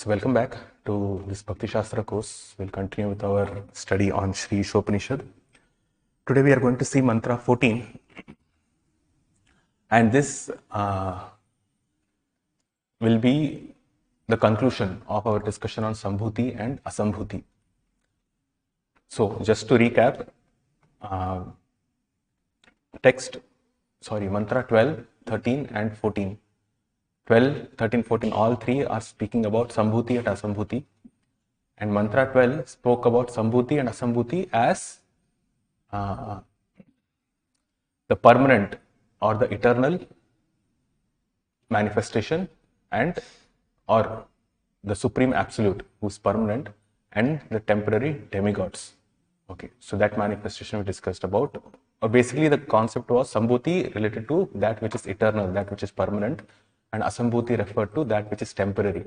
So welcome back to this Bhakti Shastra course. We'll continue with our study on Śrī Īśopaniṣad. Today we are going to see mantra 14, and this will be the conclusion of our discussion on Sambhuti and Asambhuti. So just to recap, mantra 12, 13 and 14. 12, 13, 14, all three are speaking about Sambhuti and Asambhuti. And mantra 12 spoke about Sambhuti and Asambhuti as the permanent or the eternal manifestation or the Supreme Absolute who is permanent, and the temporary demigods. Okay, so that manifestation we discussed about. Basically the concept was Sambhuti related to that which is eternal, that which is permanent, and Asambhuti referred to that which is temporary.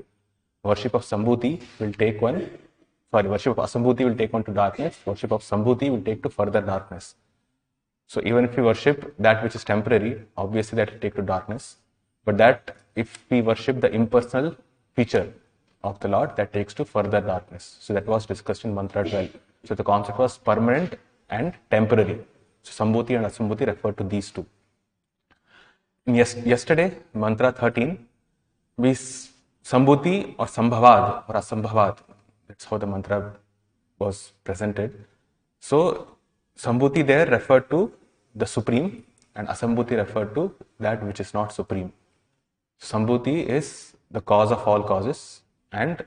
Worship of Asambhuti will take one to darkness, worship of Sambhuti will take to further darkness. So even if we worship that which is temporary, obviously that will take to darkness, but that if we worship the impersonal feature of the Lord, that takes to further darkness. So that was discussed in mantra 12. So the concept was permanent and temporary. So Sambhuti and Asambhuti refer to these two. Yesterday, mantra 13, we Sambhuti or Sambhavad or Asambhavad, that's how the mantra was presented. So Sambhuti there referred to the Supreme and Asambhuti referred to that which is not Supreme. Sambhuti is the cause of all causes and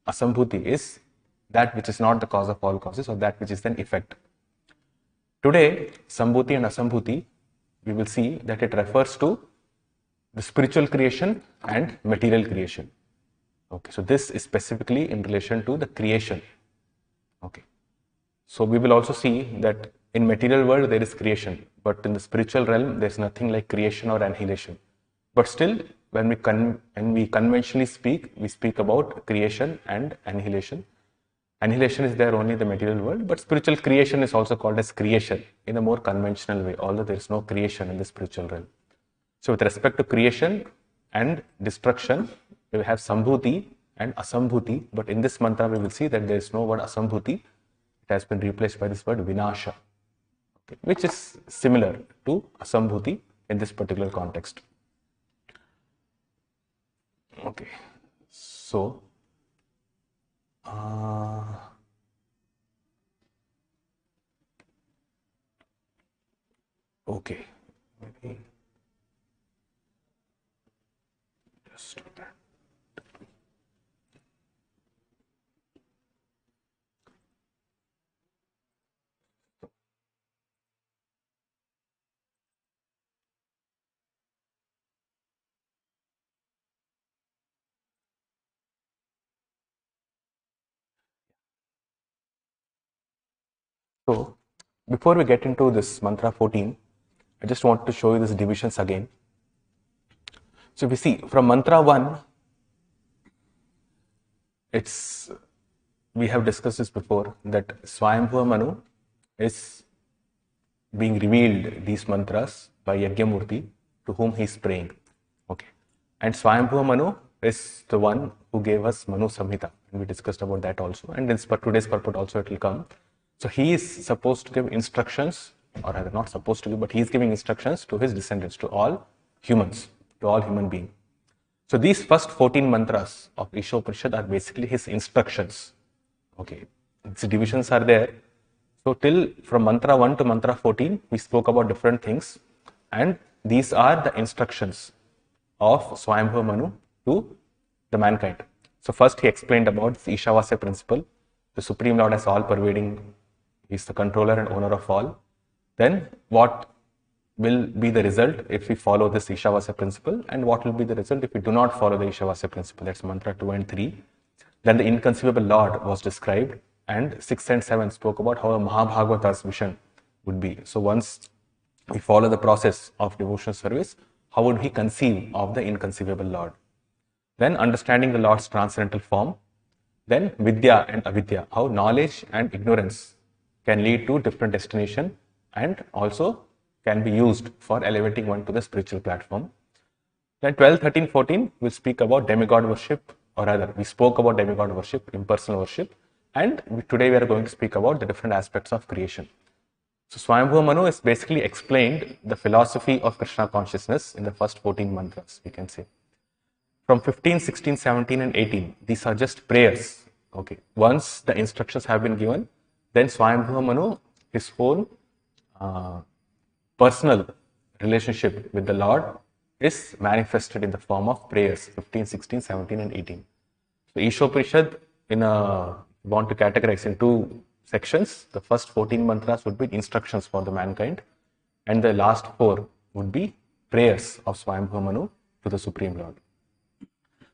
Asambhuti is that which is not the cause of all causes, or that which is an effect. Today, Sambhuti and Asambhuti, we will see that it refers to the spiritual creation and material creation. Okay, so this is specifically in relation to the creation. Okay, so we will also see that in material world there is creation, but in the spiritual realm there is nothing like creation or annihilation. But still, when we conventionally speak, we speak about creation and annihilation. Annihilation is there only in the material world, but spiritual creation is also called as creation in a more conventional way, although there is no creation in the spiritual realm. So with respect to creation and destruction, we have Sambhuti and Asambhuti, but in this mantra we will see that there is no word Asambhuti. It has been replaced by this word Vinasha, okay, which is similar to Asambhuti in this particular context. Okay, so okay, maybe just do that. So before we get into this mantra 14, I just want to show you these divisions again. So if we see from mantra 1, we have discussed this before, that Swayambhuva Manu is being revealed these mantras by Yagyamurti to whom he is praying. Okay, and Swayambhuva Manu is the one who gave us Manu Samhita, and we discussed about that also, and in today's purport also it will come. So he is supposed to give instructions, or rather not supposed to give, but he is giving instructions to his descendants, to all humans, to all human beings. So these first 14 mantras of Īśopaniṣad are basically his instructions. Okay, the divisions are there. So from mantra 1 to mantra 14, we spoke about different things, and these are the instructions of Swayambhuva Manu to the mankind. So first he explained about the Īśāvāsya principle, the Supreme Lord as all-pervading. He is the controller and owner of all. Then what will be the result if we follow this Īśāvāsya principle, and what will be the result if we do not follow the Īśāvāsya principle? That's mantra 2 and 3. Then the inconceivable Lord was described, and 6 and 7 spoke about how a Mahabhagavata's vision would be. So once we follow the process of devotional service, how would he conceive of the inconceivable Lord? Then understanding the Lord's transcendental form. Then Vidya and Avidya, how knowledge and ignorance can lead to different destination and also can be used for elevating one to the spiritual platform. Then 12, 13, 14 will speak about demigod worship or rather, we spoke about demigod worship, impersonal worship, and today we are going to speak about the different aspects of creation. So Swayambhuva Manu is basically explained the philosophy of Krishna consciousness in the first 14 mantras, we can say. From 15, 16, 17 and 18, these are just prayers. Okay. Once the instructions have been given, then Swayambhuva Manu, his own personal relationship with the Lord is manifested in the form of prayers, 15, 16, 17 and 18. So Īśopaniṣad, want to categorize in two sections. The first 14 mantras would be instructions for the mankind, and the last 4 would be prayers of Swayambhuva Manu to the Supreme Lord.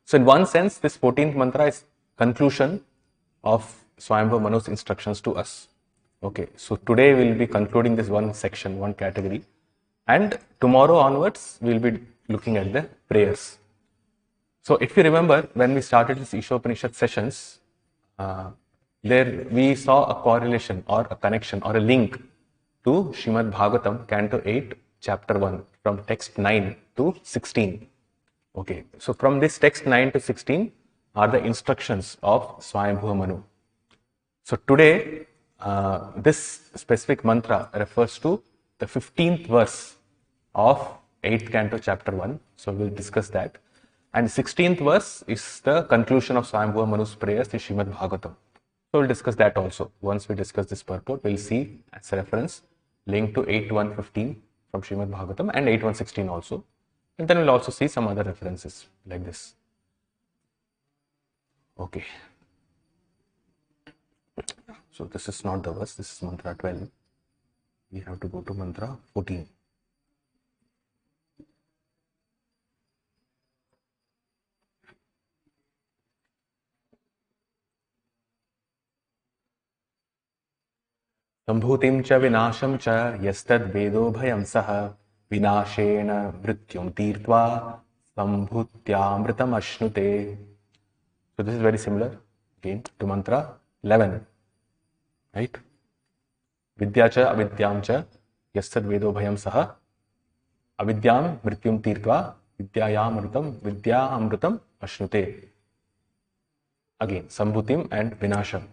So in one sense, this 14th mantra is conclusion of Swayambhuva Manu's instructions to us. Okay, so today we will be concluding this one section, one category, and tomorrow onwards we will be looking at the prayers. So if you remember, when we started this Īśopaniṣad sessions, there we saw a correlation or a connection or a link to Srimad Bhagavatam, Canto 8, Chapter 1, from text 9 to 16. Okay, so from this text 9 to 16 are the instructions of Swayambhuva Manu. So today, this specific mantra refers to the 15th verse of 8th Canto, Chapter 1. So we will discuss that. And 16th verse is the conclusion of Swayambhuva Manu's prayers in Srimad Bhagavatam. So we'll discuss that also. Once we discuss this purport, we'll see as a reference link to 8.1.15 from Srimad Bhagavatam and 8.1.16 also. And then we'll also see some other references like this. Okay. So this is not the verse, this is mantra 12. We have to go to mantra 14. Sambhutim cha vinasham cha yastad vedo bhayam saha vinashena mrityum tirtva sambhutyamritam ashnute. So this is very similar again to mantra 11, right? Vidya cha avidyam cha yastad vedo bhayam saha avidyam mrityum tirtva vidya amritam ashnute. Again, sambhutim and vinasham.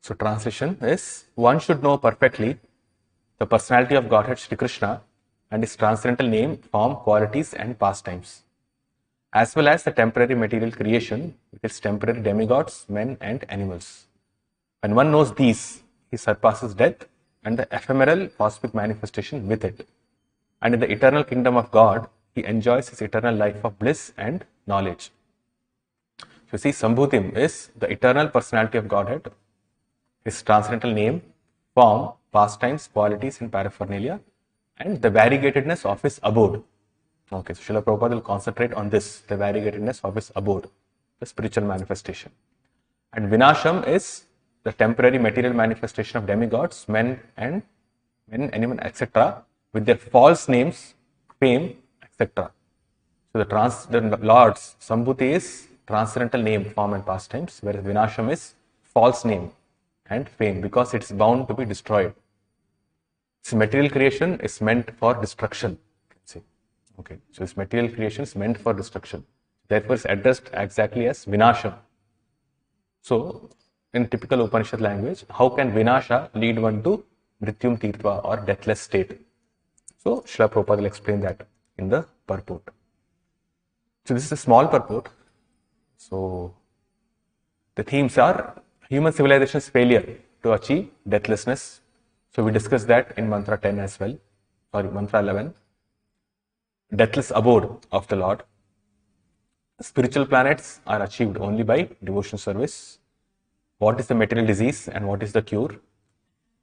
So translation is, one should know perfectly the personality of Godhead Śrī Krishna and his transcendental name, form, qualities and pastimes, as well as the temporary material creation with its temporary demigods, men and animals. When one knows these, he surpasses death and the ephemeral cosmic manifestation with it. And in the eternal kingdom of God, he enjoys his eternal life of bliss and knowledge. So you see, Sambhutim is the eternal personality of Godhead, his transcendental name, form, pastimes, qualities and paraphernalia, and the variegatedness of his abode. Okay, so Srila Prabhupada will concentrate on this, the variegatedness of his abode, the spiritual manifestation. And Vinasham is the temporary material manifestation of demigods, men, animal, etc., with their false names, fame, etc. So the Lord's Sambhuti is transcendental name, form and pastimes, whereas Vinasham is false name and fame, because it's bound to be destroyed. This material creation is meant for destruction. See, okay, so this material creation is meant for destruction. Therefore, it's addressed exactly as Vinasham. So, in typical Upanishad language, how can Vinasha lead one to Mrityum Tirtva or deathless state? So, Srila Prabhupada will explain that in the purport. So, this is a small purport. So, the themes are human civilization's failure to achieve deathlessness. So we discussed that in mantra 10 as well, mantra 11. Deathless abode of the Lord. Spiritual planets are achieved only by devotional service. What is the material disease and what is the cure?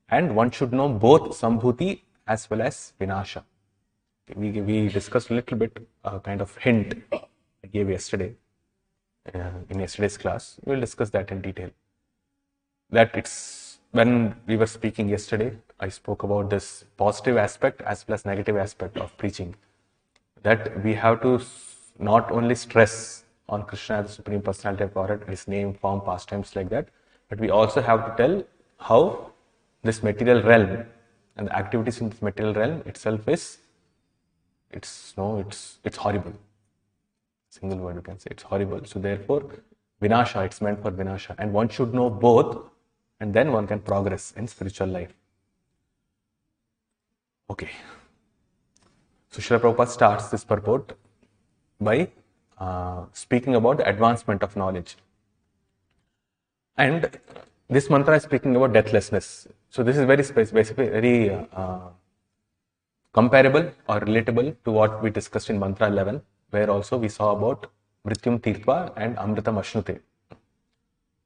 And one should know both Sambhuti as well as Vinasha. We discussed a little bit, kind of hint I gave yesterday in yesterday's class. We will discuss that in detail. That it's, when we were speaking yesterday, I spoke about this positive aspect as well as negative aspect of preaching. That we have to not only stress on Krishna as the Supreme Personality of Godhead, his name, form, pastimes like that, but we also have to tell how this material realm and the activities in this material realm itself is, it's horrible. Single word you can say. It's horrible. So therefore, Vinasha, it's meant for Vinasha. And one should know both, and then one can progress in spiritual life. Okay. So Srila Prabhupada starts this purport by speaking about the advancement of knowledge. And this mantra is speaking about deathlessness. So this is very specific, very comparable or relatable to what we discussed in mantra 11, where also we saw about Mrityum Tirtva and Amritam Ashnute.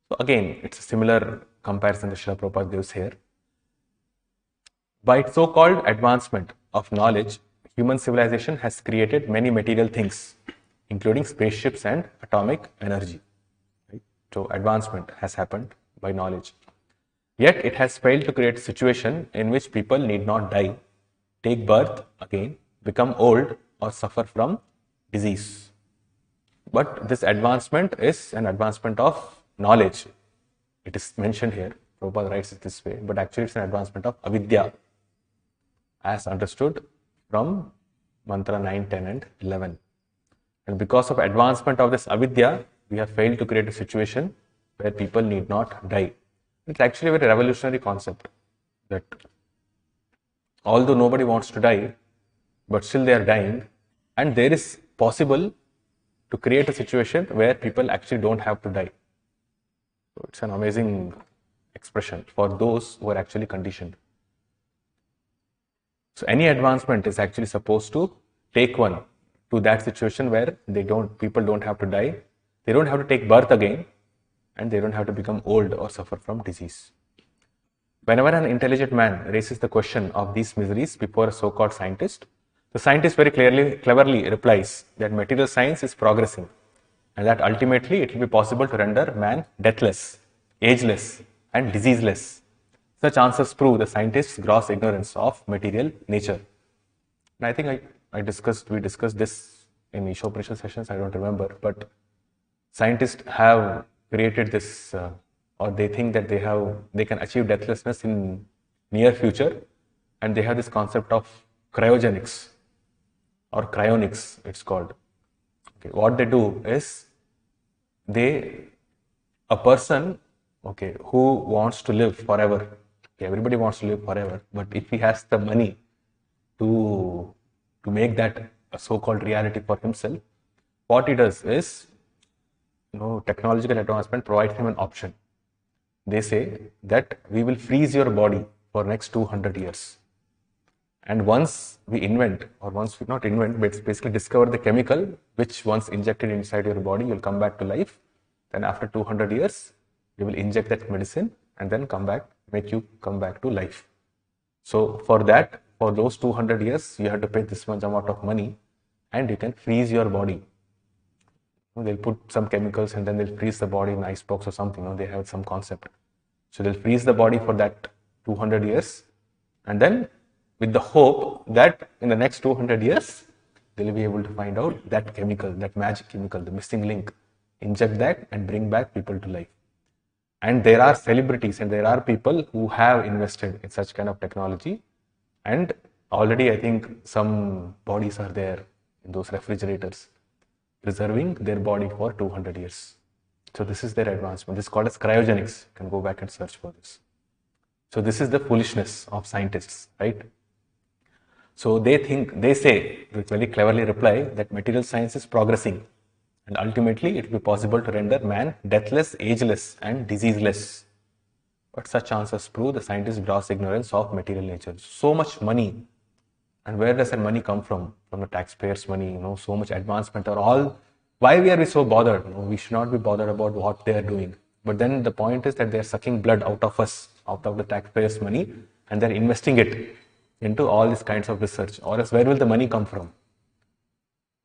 So again, it's a similar comparison that Srila Prabhupada gives here. By its so-called advancement of knowledge, human civilization has created many material things, including spaceships and atomic energy. Right? So advancement has happened by knowledge. Yet it has failed to create a situation in which people need not die, take birth again, become old, or suffer from disease. But this advancement is an advancement of knowledge. It is mentioned here, Prabhupada writes it this way, but actually it's an advancement of avidya, as understood from mantra 9, 10 and 11. And because of advancement of this avidya, we have failed to create a situation where people need not die. It's actually a very revolutionary concept that although nobody wants to die, but still they are dying, and there is possible to create a situation where people actually don't have to die. So it's an amazing expression for those who are actually conditioned. So any advancement is actually supposed to take one to that situation where people don't have to die, they don't have to take birth again, and they don't have to become old or suffer from disease. Whenever an intelligent man raises the question of these miseries before a so-called scientist, the scientist very cleverly replies that material science is progressing and that ultimately it will be possible to render man deathless, ageless, and diseaseless. Such answers prove the scientist's gross ignorance of material nature. And I think we discussed this in Īśopaniṣad sessions, I don't remember, but scientists have created this, or they think that they can achieve deathlessness in near future, and they have this concept of cryogenics or cryonics, it's called. Okay, what they do is a person, okay, who wants to live forever. Okay, everybody wants to live forever, but if he has the money to make that a so-called reality for himself, what he does is, technological advancement provides him an option. They say that we will freeze your body for next 200 years. And once we invent, or once we not invent, but basically discover the chemical which once injected inside your body, you'll come back to life. Then after 200 years, we will inject that medicine and then make you come back to life. So for those 200 years, you have to pay this much amount of money and you can freeze your body. They'll put some chemicals and then they'll freeze the body in ice box or something. They have some concept. So they'll freeze the body for that 200 years, and then with the hope that in the next 200 years, they'll be able to find out that chemical, that magic chemical, the missing link, inject that and bring back people to life. And there are celebrities and there are people who have invested in such kind of technology, and already I think some bodies are there in those refrigerators, preserving their body for 200 years. So this is their advancement. This is called as cryogenics. You can go back and search for this. So this is the foolishness of scientists, right? So they say, they very cleverly reply that material science is progressing and ultimately it will be possible to render man deathless, ageless, and diseaseless. But such answers prove the scientist's gross ignorance of material nature. So much money. And where does that money come from? From the taxpayers' money, so much advancement or all. Why we are so bothered? We should not be bothered about what they are doing. But then the point is that they are sucking blood out of us, out of the taxpayers' money, and they're investing it into all these kinds of research. Or else where will the money come from?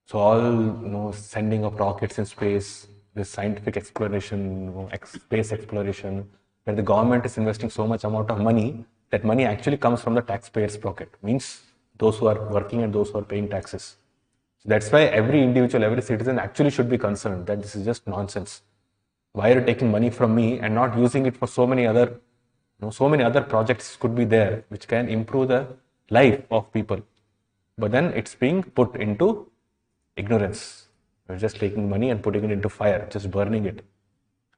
So all sending of rockets in space, this scientific exploration, space exploration, where the government is investing so much amount of money, that money actually comes from the taxpayers' pocket. Means those who are working and those who are paying taxes. So that's why every individual, every citizen actually should be concerned that this is just nonsense. Why are you taking money from me and not using it for so many other projects could be there which can improve the life of people. But then it's being put into ignorance. You're just taking money and putting it into fire, just burning it.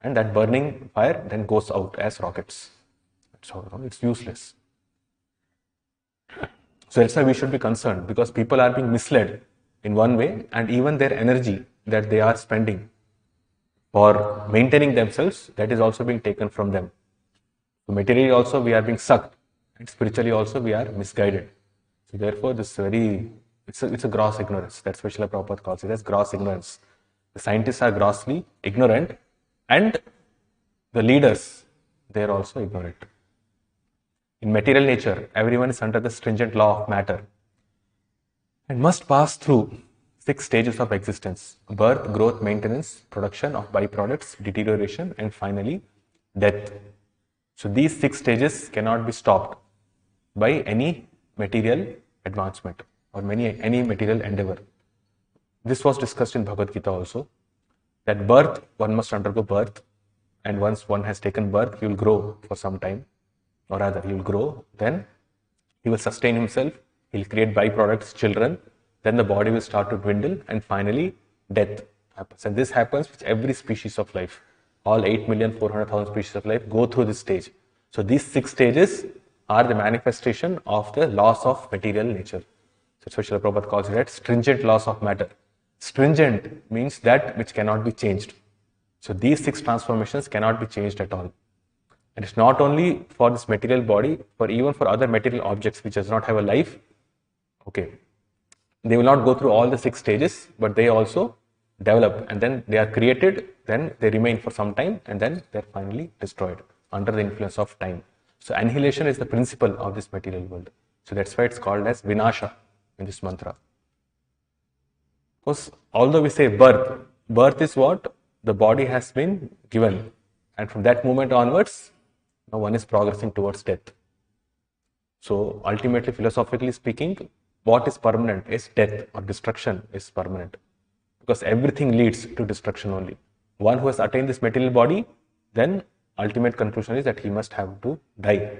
And that burning fire then goes out as rockets. So it's useless. So that's why we should be concerned, because people are being misled in one way, and even their energy that they are spending for maintaining themselves, that is also being taken from them. So materially also we are being sucked, and spiritually also we are misguided. So therefore it's a gross ignorance. That's what Srila Prabhupada calls it as gross ignorance. The scientists are grossly ignorant, and the leaders, they are also ignorant. In material nature, everyone is under the stringent law of matter and must pass through 6 stages of existence: birth, growth, maintenance, production of byproducts, deterioration, and finally death. So these 6 stages cannot be stopped by any material advancement or any material endeavor. This was discussed in Bhagavad Gita also, that birth, one must undergo birth, and once one has taken birth, he will grow for some time, or rather he will grow, then he will sustain himself, he will create byproducts, children, then the body will start to dwindle, and finally death happens. And this happens with every species of life. All 8,400,000 species of life go through this stage. So these 6 stages are the manifestation of the laws of material nature. So that's what Srila Prabhupada calls it stringent laws of matter. Stringent means that which cannot be changed. So these 6 transformations cannot be changed at all. And it's not only for this material body, for even for other material objects which does not have a life, okay, they will not go through all the 6 stages, but they also develop, and then they are created, then they remain for some time, and then they're finally destroyed under the influence of time. So annihilation is the principle of this material world. So that's why it's called as Vinasha in this mantra. Because although we say birth is what the body has been given, and from that moment onwards, now one is progressing towards death. So ultimately, philosophically speaking, what is permanent is death, or destruction is permanent, because everything leads to destruction only. One who has attained this material body, then ultimate conclusion is that he must have to die.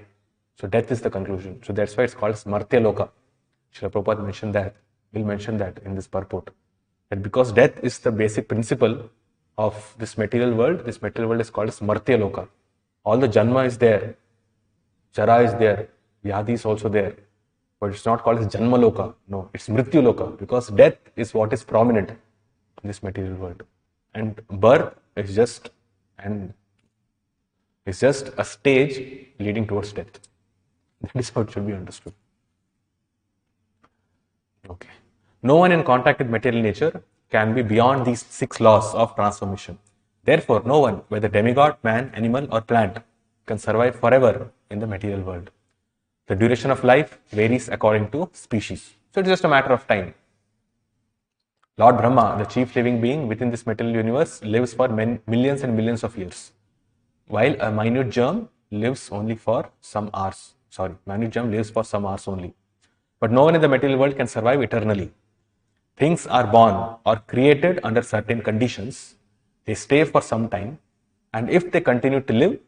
So death is the conclusion. So that's why it's called Martya Loka. Srila Prabhupada mentioned that, will mention that in this purport. That because death is the basic principle of this material world is called as Martya Loka. All the Janma is there, Jara is there, Vyadhi is also there. But it's not called as Janma Loka. No, it's Mrityu Loka, because death is what is prominent in this material world. And birth is just a stage leading towards death. That is how it should be understood. Okay. No one in contact with material nature can be beyond these 6 laws of transformation. Therefore, no one, whether demigod, man, animal, or plant, can survive forever in the material world. The duration of life varies according to species. So it's just a matter of time. Lord Brahma, the chief living being within this material universe, lives for millions and millions of years, while a minute germ lives only for some hours. Minute germ lives for some hours only. But no one in the material world can survive eternally. Things are born or created under certain conditions. They stay for some time, and if they continue to live,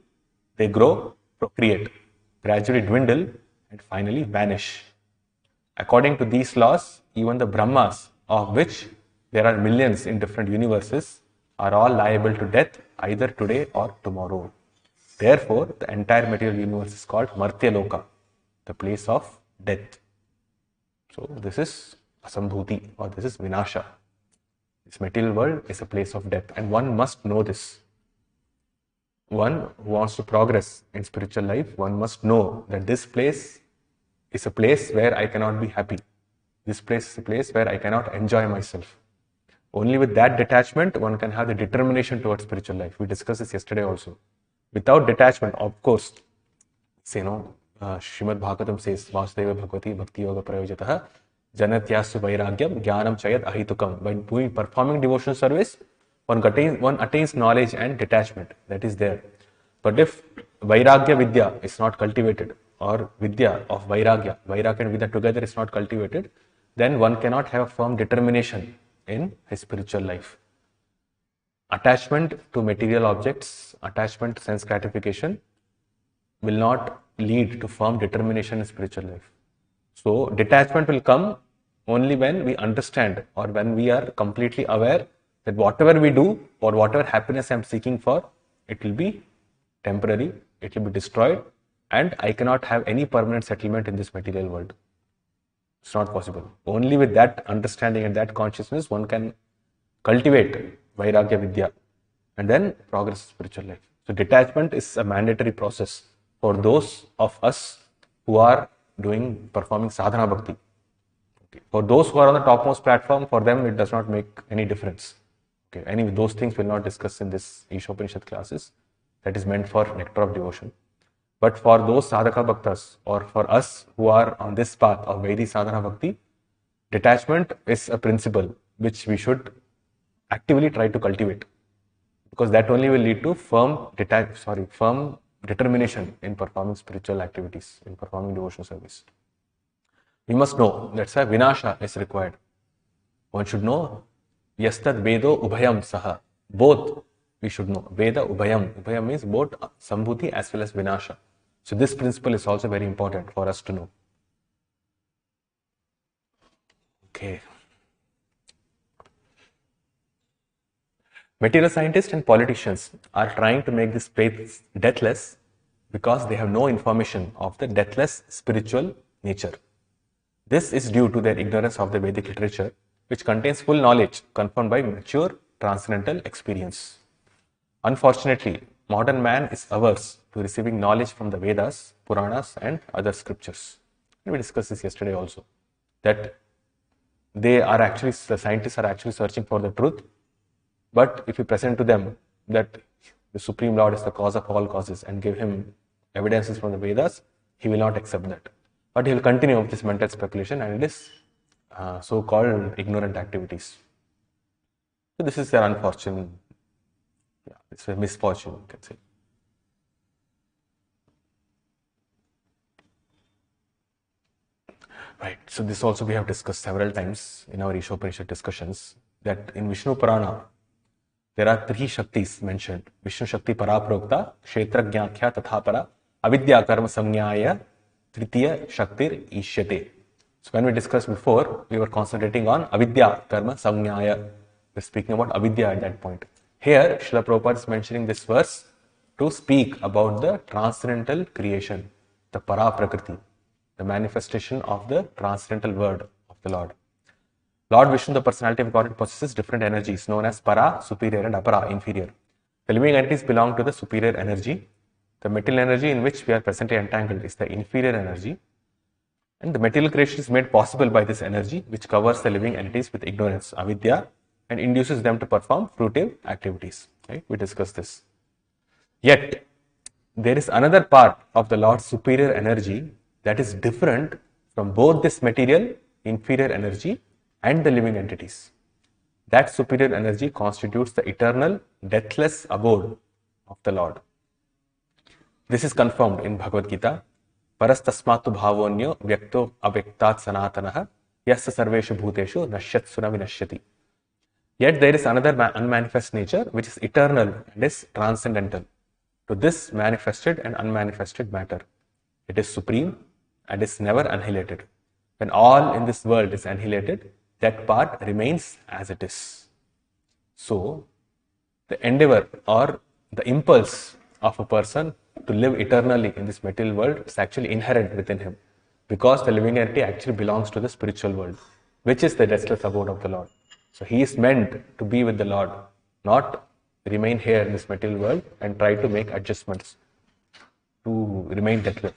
they grow, procreate, gradually dwindle, and finally vanish. According to these laws, even the Brahmas, of which there are millions in different universes, are all liable to death either today or tomorrow. Therefore, the entire material universe is called Martya Loka, the place of death. So this is Asambhuti, or this is Vinasha. This material world is a place of death, and one must know this. One who wants to progress in spiritual life, one must know that this place is a place where I cannot be happy. This place is a place where I cannot enjoy myself. Only with that detachment, one can have the determination towards spiritual life. We discussed this yesterday also. Without detachment, of course, Srimad Bhagavatam says, Vasudeva Bhagavati Bhakti Yoga Prayojataha Janatyasu Vairagyam Jnanam Chayat Ahitukam. By performing devotional service, one attains knowledge and detachment. That is there. But if Vairagya Vidya is not cultivated, or Vidya of Vairagya and Vidya together is not cultivated, then one cannot have a firm determination in his spiritual life. Attachment to material objects, attachment to sense gratification will not lead to firm determination in spiritual life. So detachment will come only when we understand, or when we are completely aware that whatever we do or whatever happiness I am seeking for, it will be temporary, it will be destroyed, and I cannot have any permanent settlement in this material world. It's not possible. Only with that understanding and that consciousness one can cultivate Vairagya Vidya and then progress spiritual life. So detachment is a mandatory process for those of us who are performing sadhana bhakti. Okay. For those who are on the topmost platform, for them it does not make any difference. Okay. Anyway, those things we'll not discuss in this Īśopaniṣad classes. That is meant for nectar of devotion. But for those sadhaka bhaktas, or for us who are on this path of Vaidhi sadhana bhakti, detachment is a principle which we should actively try to cultivate, because that only will lead to firm determination in performing spiritual activities, in performing devotional service. We must know that's why vinasha is required. One should know yastad vedo ubhayam saha. Both we should know. Veda ubhayam. Ubhayam means both sambhuti as well as vinasha. So this principle is also very important for us to know. Okay. Material scientists and politicians are trying to make this place deathless because they have no information of the deathless spiritual nature. This is due to their ignorance of the Vedic literature, which contains full knowledge confirmed by mature transcendental experience. Unfortunately, modern man is averse to receiving knowledge from the Vedas, Puranas and other scriptures. And we discussed this yesterday also, that the scientists are actually searching for the truth, but if you present to them that the Supreme Lord is the cause of all causes and give him evidences from the Vedas, he will not accept that. But he will continue with this mental speculation and it is so-called ignorant activities. So this is their unfortunate, it's a misfortune, you can say. Right, so this also we have discussed several times in our Īśopaniṣad discussions, that in Vishnu Purana, there are 3 Shaktis mentioned. Vishnu Shakti Paraprokta, Kshetragnyakhya Tathapara, Avidya Karma Samnyaya, Tritiya Shaktir Īśyate. So when we discussed before, we were concentrating on Avidya Karma Samnyaya. We're speaking about Avidya at that point. Here, Srila Prabhupada is mentioning this verse to speak about the transcendental creation, the Para Prakriti, the manifestation of the transcendental word of the Lord. Lord Vishnu, the personality of Godhead, possesses different energies known as Para, superior, and Apara, inferior. The living entities belong to the superior energy. The material energy in which we are presently entangled is the inferior energy. And the material creation is made possible by this energy, which covers the living entities with ignorance, avidya, and induces them to perform fruitive activities. Right? We discussed this. Yet, there is another part of the Lord's superior energy that is different from both this material, inferior energy, and the living entities. That superior energy constitutes the eternal, deathless abode of the Lord. This is confirmed in Bhagavad Gita. Parastasmatu bhavonyo vyakto avyaktat sanatanaha yasya sarveshu bhuteshu nashyat vinashyati. Yet there is another unmanifest nature which is eternal and is transcendental to this manifested and unmanifested matter. It is supreme and is never annihilated. When all in this world is annihilated, that part remains as it is. So, the endeavor or the impulse of a person to live eternally in this material world is actually inherent within him, because the living entity actually belongs to the spiritual world, which is the deathless abode of the Lord. So he is meant to be with the Lord, not remain here in this material world and try to make adjustments to remain deathless.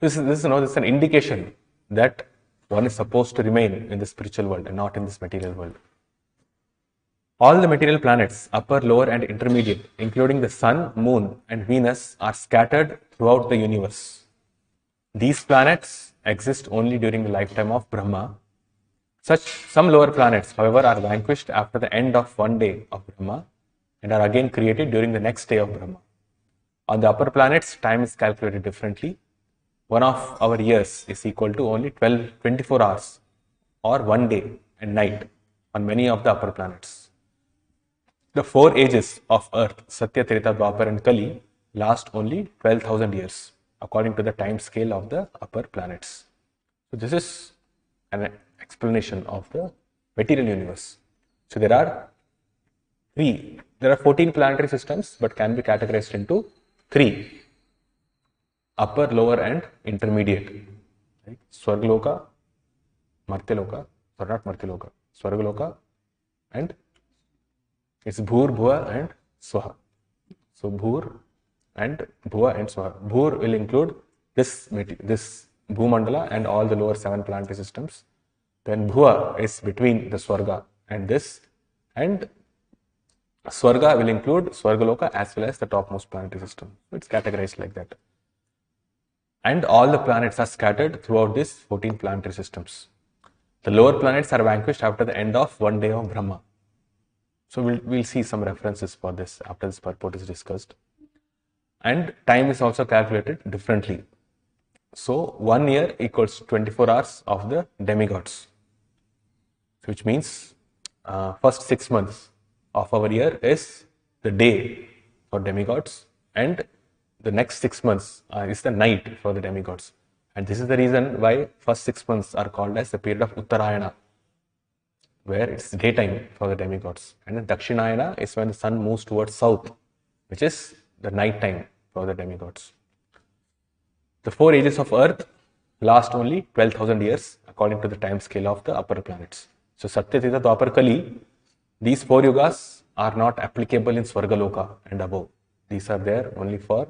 This is an indication that one is supposed to remain in the spiritual world and not in this material world. All the material planets, upper, lower and intermediate, including the Sun, Moon and Venus, are scattered throughout the universe. These planets exist only during the lifetime of Brahma. Some lower planets, however, are vanquished after the end of one day of Brahma and are again created during the next day of Brahma. On the upper planets, time is calculated differently. One of our years is equal to only 24 hours or one day and night on many of the upper planets. The 4 ages of Earth, Satya, Treta, Dwapar and Kali, last only 12,000 years according to the time scale of the upper planets. So this is an explanation of the material universe. So there are 14 planetary systems, but can be categorized into 3: upper, lower, and intermediate. Right? Swargaloka, Martyaloka, or not Martyaloka, Swargaloka, and it's Bhur, Bhuva, and Swaha. So Bhur and Bhuva and Swaha. Bhur will include this Bhumandala and all the lower 7 planetary systems. Then Bhuva is between the Swarga and this, and Swarga will include Swargaloka as well as the topmost planetary system. It's categorized like that. And all the planets are scattered throughout these 14 planetary systems. The lower planets are vanquished after the end of one day of Brahma. So we'll see some references for this after this purport is discussed. And time is also calculated differently. So 1 year equals 24 hours of the demigods, which means first 6 months of our year is the day for demigods, and the next 6 months is the night for the demigods. And this is the reason why first 6 months are called as the period of Uttarayana, where it's daytime for the demigods. And then Dakshinayana is when the sun moves towards south, which is the night time for the demigods. The 4 ages of earth last only 12,000 years according to the time scale of the upper planets. So Satya, Treta, Dwapar, Kali, these 4 yugas are not applicable in Swargaloka and above. These are there only for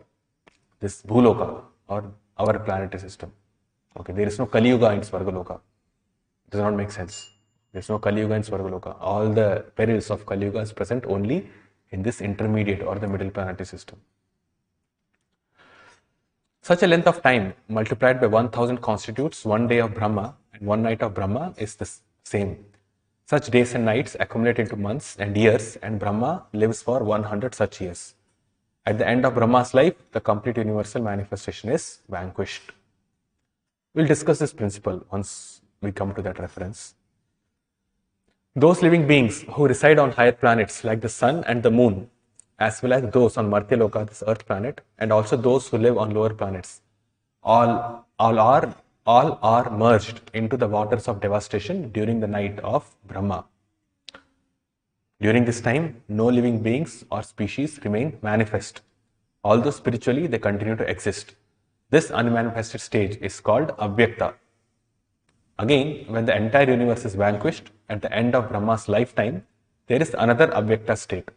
this Bhuloka or our planetary system. Okay, there is no Kali Yuga in Swargaloka. It does not make sense. There is no Kali Yuga in Swargaloka. All the perils of Kali Yuga is present only in this intermediate or the middle planetary system. Such a length of time multiplied by 1000 constitutes 1 day of Brahma, and 1 night of Brahma is the same. Such days and nights accumulate into months and years, and Brahma lives for 100 such years. At the end of Brahma's life, the complete universal manifestation is vanquished. We'll discuss this principle once we come to that reference. Those living beings who reside on higher planets like the sun and the moon, as well as those on Martyaloka, this earth planet, and also those who live on lower planets, all are merged into the waters of devastation during the night of Brahma. During this time, no living beings or species remain manifest, although spiritually they continue to exist. This unmanifested stage is called Avyakta. Again, when the entire universe is vanquished at the end of Brahma's lifetime, there is another Avyakta state.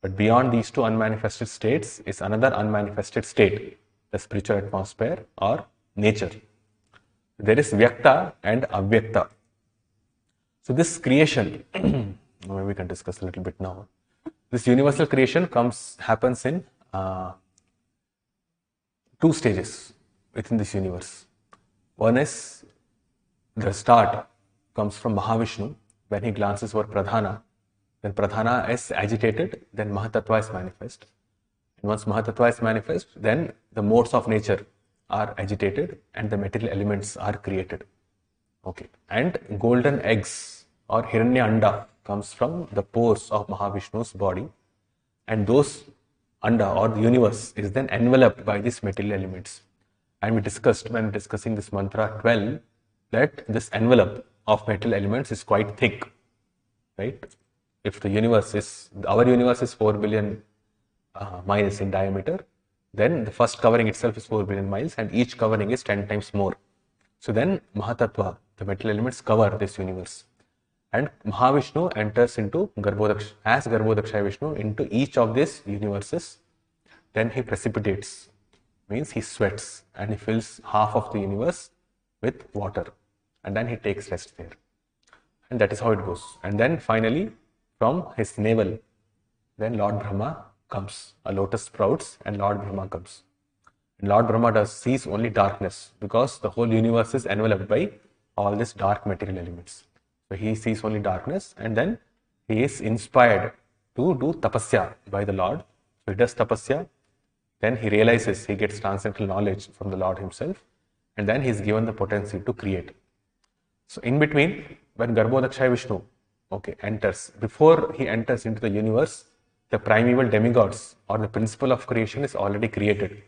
But beyond these two unmanifested states is another unmanifested state, the spiritual atmosphere or nature. There is Vyakta and Avyakta. So this creation, maybe we can discuss a little bit now. This universal creation happens in 2 stages within this universe. One is the start comes from Mahavishnu when he glances over Pradhana. When Pradhana is agitated, then Mahatattva is manifest. And once Mahatattva is manifest, then the modes of nature are agitated and the material elements are created. Okay. And golden eggs or Hiranya Anda comes from the pores of Mahavishnu's body, and those Anda or the universe is then enveloped by these material elements. And we discussed when discussing this mantra 12 that this envelope of material elements is quite thick, right? If our universe is 4 billion miles in diameter, then the first covering itself is 4 billion miles and each covering is 10 times more. So then Mahatattva, the material elements cover this universe. And Mahavishnu enters into Garbhodakshaya Vishnu into each of these universes. Then he precipitates, means he sweats and he fills half of the universe with water. And then he takes rest there. And that is how it goes. And then finally, from his navel, then Lord Brahma comes. A lotus sprouts and Lord Brahma comes. And Lord Brahma sees only darkness because the whole universe is enveloped by all these dark material elements. So he sees only darkness, and then he is inspired to do tapasya by the Lord. So he does tapasya, then he realizes he gets transcendental knowledge from the Lord himself, and then he is given the potency to create. So in between, when Garbhodakshaya Vishnu enters, before he enters into the universe, the primeval demigods or the principle of creation is already created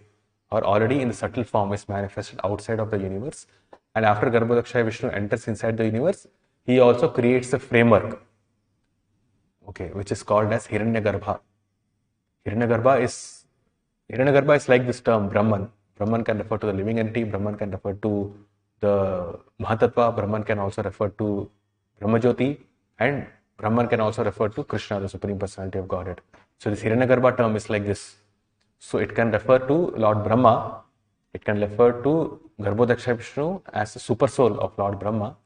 or already in the subtle form is manifested outside of the universe. And after Garbhodakshaya Vishnu enters inside the universe, he also creates a framework okay, which is called as Hiranyagarbha. Hiranyagarbha is like this term Brahman. Brahman can refer to the living entity, Brahman can refer to the Mahatattva, Brahman can also refer to Brahmajyoti, and Brahman can also refer to Krishna, the Supreme Personality of Godhead. So this Hiranyagarbha term is like this. So it can refer to Lord Brahma, it can refer to Garbhodaksha Vishnu as the super soul of Lord Brahma,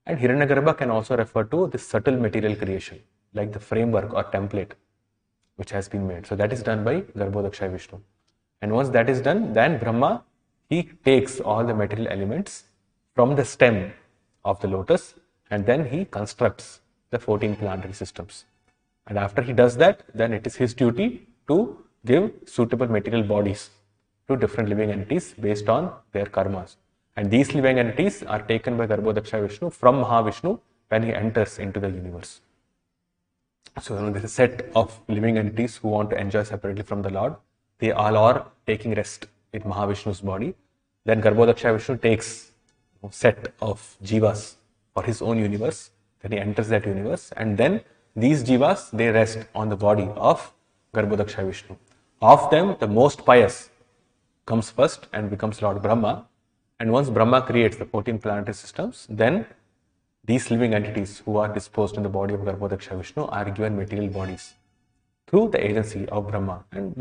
and Hiranyagarbha can also refer to this subtle material creation, like the framework or template which has been made. So that is done by Garbhodaksha Vishnu. And once that is done, then Brahma, he takes all the material elements from the stem of the lotus and then he constructs the 14 planetary systems. And after he does that, then it is his duty to give suitable material bodies to different living entities based on their karmas. And these living entities are taken by Garbhodaksha Vishnu from Mahavishnu when he enters into the universe. So there is a set of living entities who want to enjoy separately from the Lord. They all are taking rest in Mahavishnu's body. Then Garbhodaksha Vishnu takes a set of jivas for his own universe. Then he enters that universe, and then these jivas, they rest on the body of Garbhodaksha Vishnu. Of them, the most pious comes first and becomes Lord Brahma. And once Brahma creates the 14 planetary systems, then these living entities who are disposed in the body of Garbhodaksha Vishnu are given material bodies through the agency of Brahma. And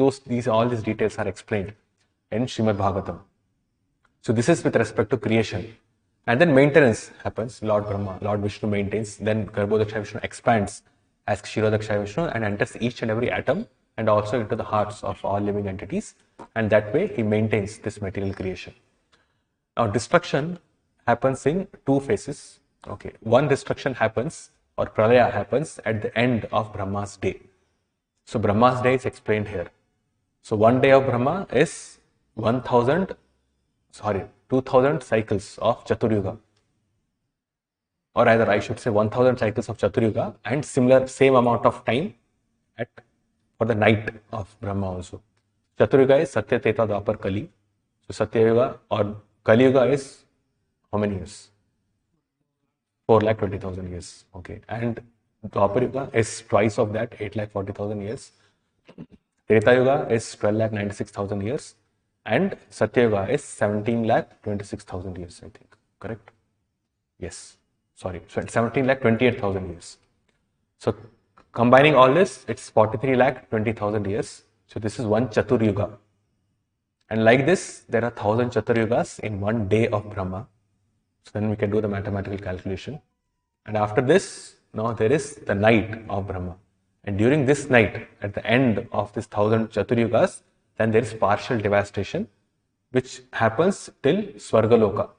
all these details are explained in Srimad Bhagavatam. So this is with respect to creation. And then maintenance happens. Lord Brahma, Lord Vishnu maintains. Then Garbhodaksha Vishnu expands as Kshirodaksha Vishnu and enters each and every atom and also into the hearts of all living entities. And that way he maintains this material creation. Now destruction happens in two phases. Okay, one destruction happens or pralaya happens at the end of Brahma's day. So Brahma's day is explained here. So one day of Brahma is 2000 cycles of Chaturyuga. Or rather I should say 1000 cycles of Chaturyuga and same amount of time for the night of Brahma also. Chaturyuga is Satya, Treta, Dwapar, Kali. So Satya Yuga or Kali Yuga is how many years? 4,20,000 years. Okay. And Dwapar Yuga is twice of that, 8,40,000 years. Treta Yuga is 12,96,000 years. And Satya Yuga is 17,26,000 years, I think. Correct? Yes. Sorry. So it's 17,28,000 years. So combining all this, it's 43,20,000 years. So this is one Chatur Yuga. And like this, there are 1,000 Chatur Yugas in one day of Brahma. So then we can do the mathematical calculation. And after this, now there is the night of Brahma. And during this night, at the end of this 1,000 Chatur Yugas, then there is partial devastation, which happens till Swargaloka.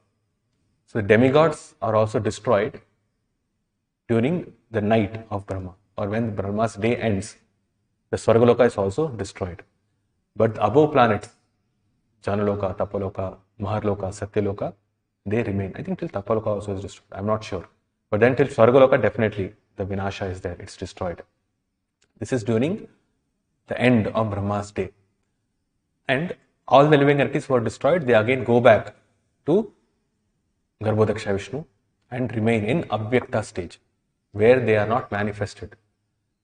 So the demigods are also destroyed during the night of Brahma, or when Brahma's day ends, the Swargaloka is also destroyed. But the above planets, Janaloka, Tapaloka, Maharloka, Satyaloka, they remain. I think till Tapaloka also is destroyed. I'm not sure. But then till Swargaloka, definitely the Vinasha is there. It's destroyed. This is during the end of Brahma's day. And all the living entities who are destroyed, they again go back to Garbhodaksha Vishnu and remain in Avyakta stage, where they are not manifested.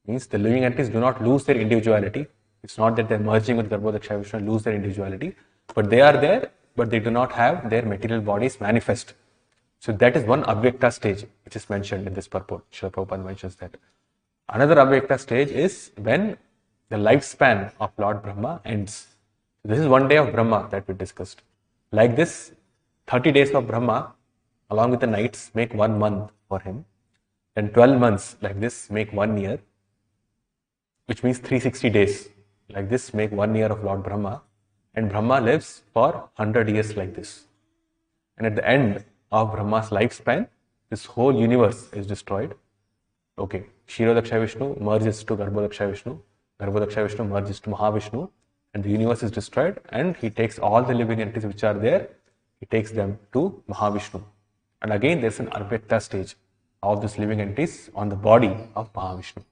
Means the living entities do not lose their individuality. It's not that they're merging with Garbhodaksha Vishnu and lose their individuality, but they are there, but they do not have their material bodies manifest. So that is one Avyakta stage which is mentioned in this purport. Srila Prabhupada mentions that. Another Avyakta stage is when the lifespan of Lord Brahma ends. This is one day of Brahma that we discussed. Like this, 30 days of Brahma along with the nights make 1 month for him. Then 12 months like this make 1 year, which means 360 days. Like this make 1 year of Lord Brahma. And Brahma lives for 100 years like this. And at the end of Brahma's lifespan, this whole universe is destroyed. Okay, Kshirodaksha Vishnu merges to Garbhodaksha Vishnu. Garbhodaksha Vishnu merges to Mahavishnu. And the universe is destroyed, and he takes all the living entities which are there, he takes them to Mahavishnu. And again, there's an Avyakta stage of these living entities on the body of Mahavishnu.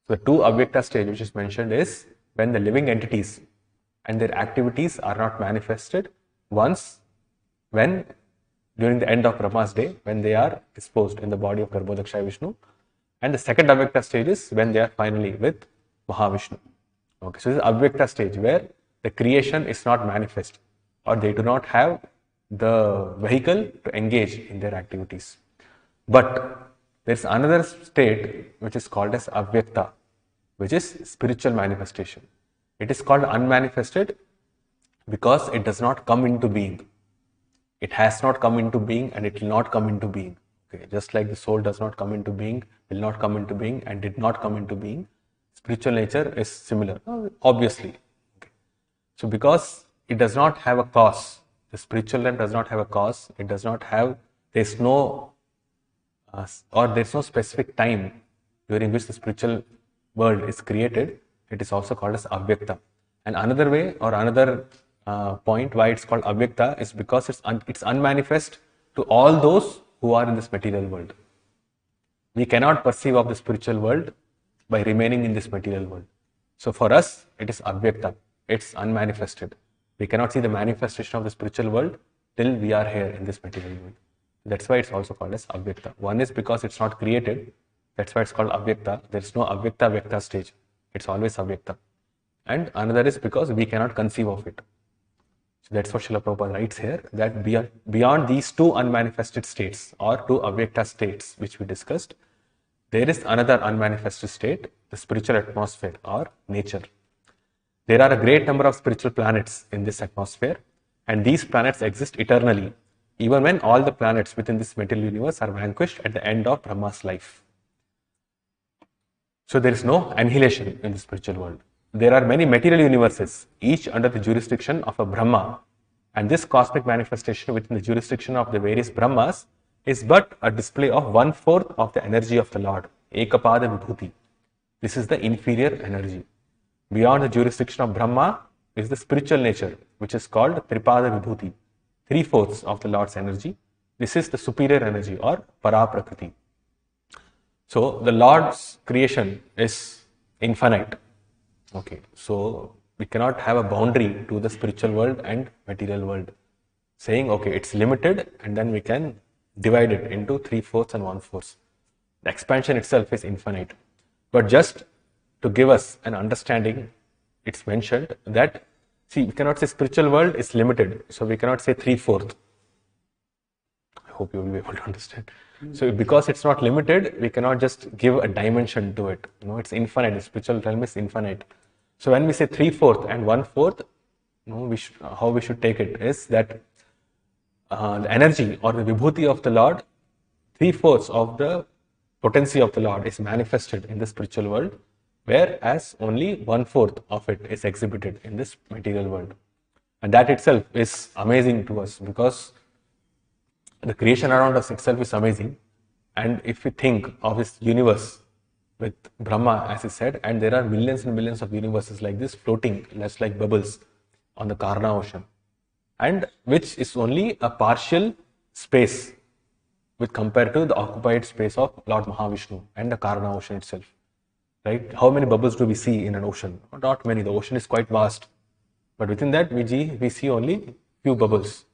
So the two Avyakta stage which is mentioned is when the living entities and their activities are not manifested once during the end of Brahma's day, when they are disposed in the body of Garbhodaksha Vishnu. And the second Avyakta stage is when they are finally with Mahavishnu. Okay, so this is Avyakta stage where the creation is not manifest, or they do not have the vehicle to engage in their activities. But there is another state which is called as Avyakta, which is spiritual manifestation. It is called unmanifested because it does not come into being. It has not come into being and it will not come into being. Okay, just like the soul does not come into being, will not come into being, and did not come into being, spiritual nature is similar, obviously. Okay. So because it does not have a cause, the spiritual realm does not have a cause, it does not have, there's no specific time during which the spiritual world is created, it is also called as Avyakta. And another way or another point why it's called Avyakta is because it's unmanifest to all those who are in this material world. We cannot perceive of the spiritual world by remaining in this material world. So for us, it is Avyakta. It's unmanifested. We cannot see the manifestation of the spiritual world till we are here in this material world. That's why it's also called as Avyakta. One is because it's not created. That's why it's called Avyakta. There's no Avyakta stage. It's always Avyakta. And another is because we cannot conceive of it. So that's what Srila Prabhupada writes here, that beyond these two unmanifested states or two Avyakta states which we discussed, there is another unmanifested state, the spiritual atmosphere or nature. There are a great number of spiritual planets in this atmosphere, and these planets exist eternally, even when all the planets within this material universe are vanquished at the end of Brahma's life. So there is no annihilation in the spiritual world. There are many material universes, each under the jurisdiction of a Brahma, and this cosmic manifestation within the jurisdiction of the various Brahmas is but a display of 1/4 of the energy of the Lord, Ekapada Vibhuti. This is the inferior energy. Beyond the jurisdiction of Brahma is the spiritual nature, which is called Tripada Vibhuti, 3/4 of the Lord's energy. This is the superior energy or Paraprakriti. So the Lord's creation is infinite. Okay, so we cannot have a boundary to the spiritual world and material world, saying, okay, it's limited, and then we can divide it into 3/4 and 1/4. The expansion itself is infinite. But just to give us an understanding, it's mentioned that, see, we cannot say spiritual world is limited, so we cannot say 3/4. I hope you will be able to understand. So because it's not limited, we cannot just give a dimension to it. It's infinite. The spiritual realm is infinite. So when we say 3/4 and 1/4, how we should take it is that the energy or the vibhuti of the Lord, 3/4 of the potency of the Lord is manifested in the spiritual world, whereas only 1/4 of it is exhibited in this material world. And that itself is amazing to us, because the creation around us itself is amazing. And if we think of this universe with Brahma, as he said, and there are millions and millions of universes like this floating, just like bubbles on the Karna ocean, and which is only a partial space with compared to the occupied space of Lord Mahavishnu and the Karna ocean itself. Right? How many bubbles do we see in an ocean? Not many. The ocean is quite vast, but within that we see only few bubbles.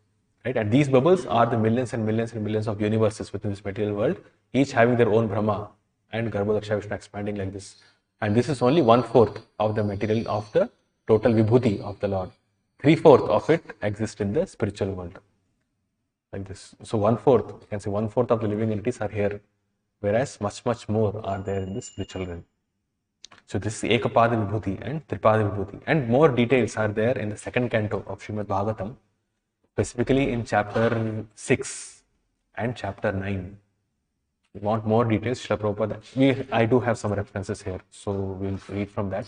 Right? And these bubbles are the millions and millions and millions of universes within this material world, each having their own Brahma and Garbhodaksha Vishnu expanding like this. And this is only 1/4 of the material of the total vibhuti of the Lord. 3/4 of it exists in the spiritual world. Like this. So 1/4, you can say 1/4 of the living entities are here, whereas much more are there in the spiritual realm. So this is Ekapada Vibhuti and Tripada Vibhuti. And more details are there in the second canto of Srimad Bhagavatam, specifically in chapter 6 and chapter 9. If you want more details, Srila Prabhupada, I do have some references here, so we'll read from that.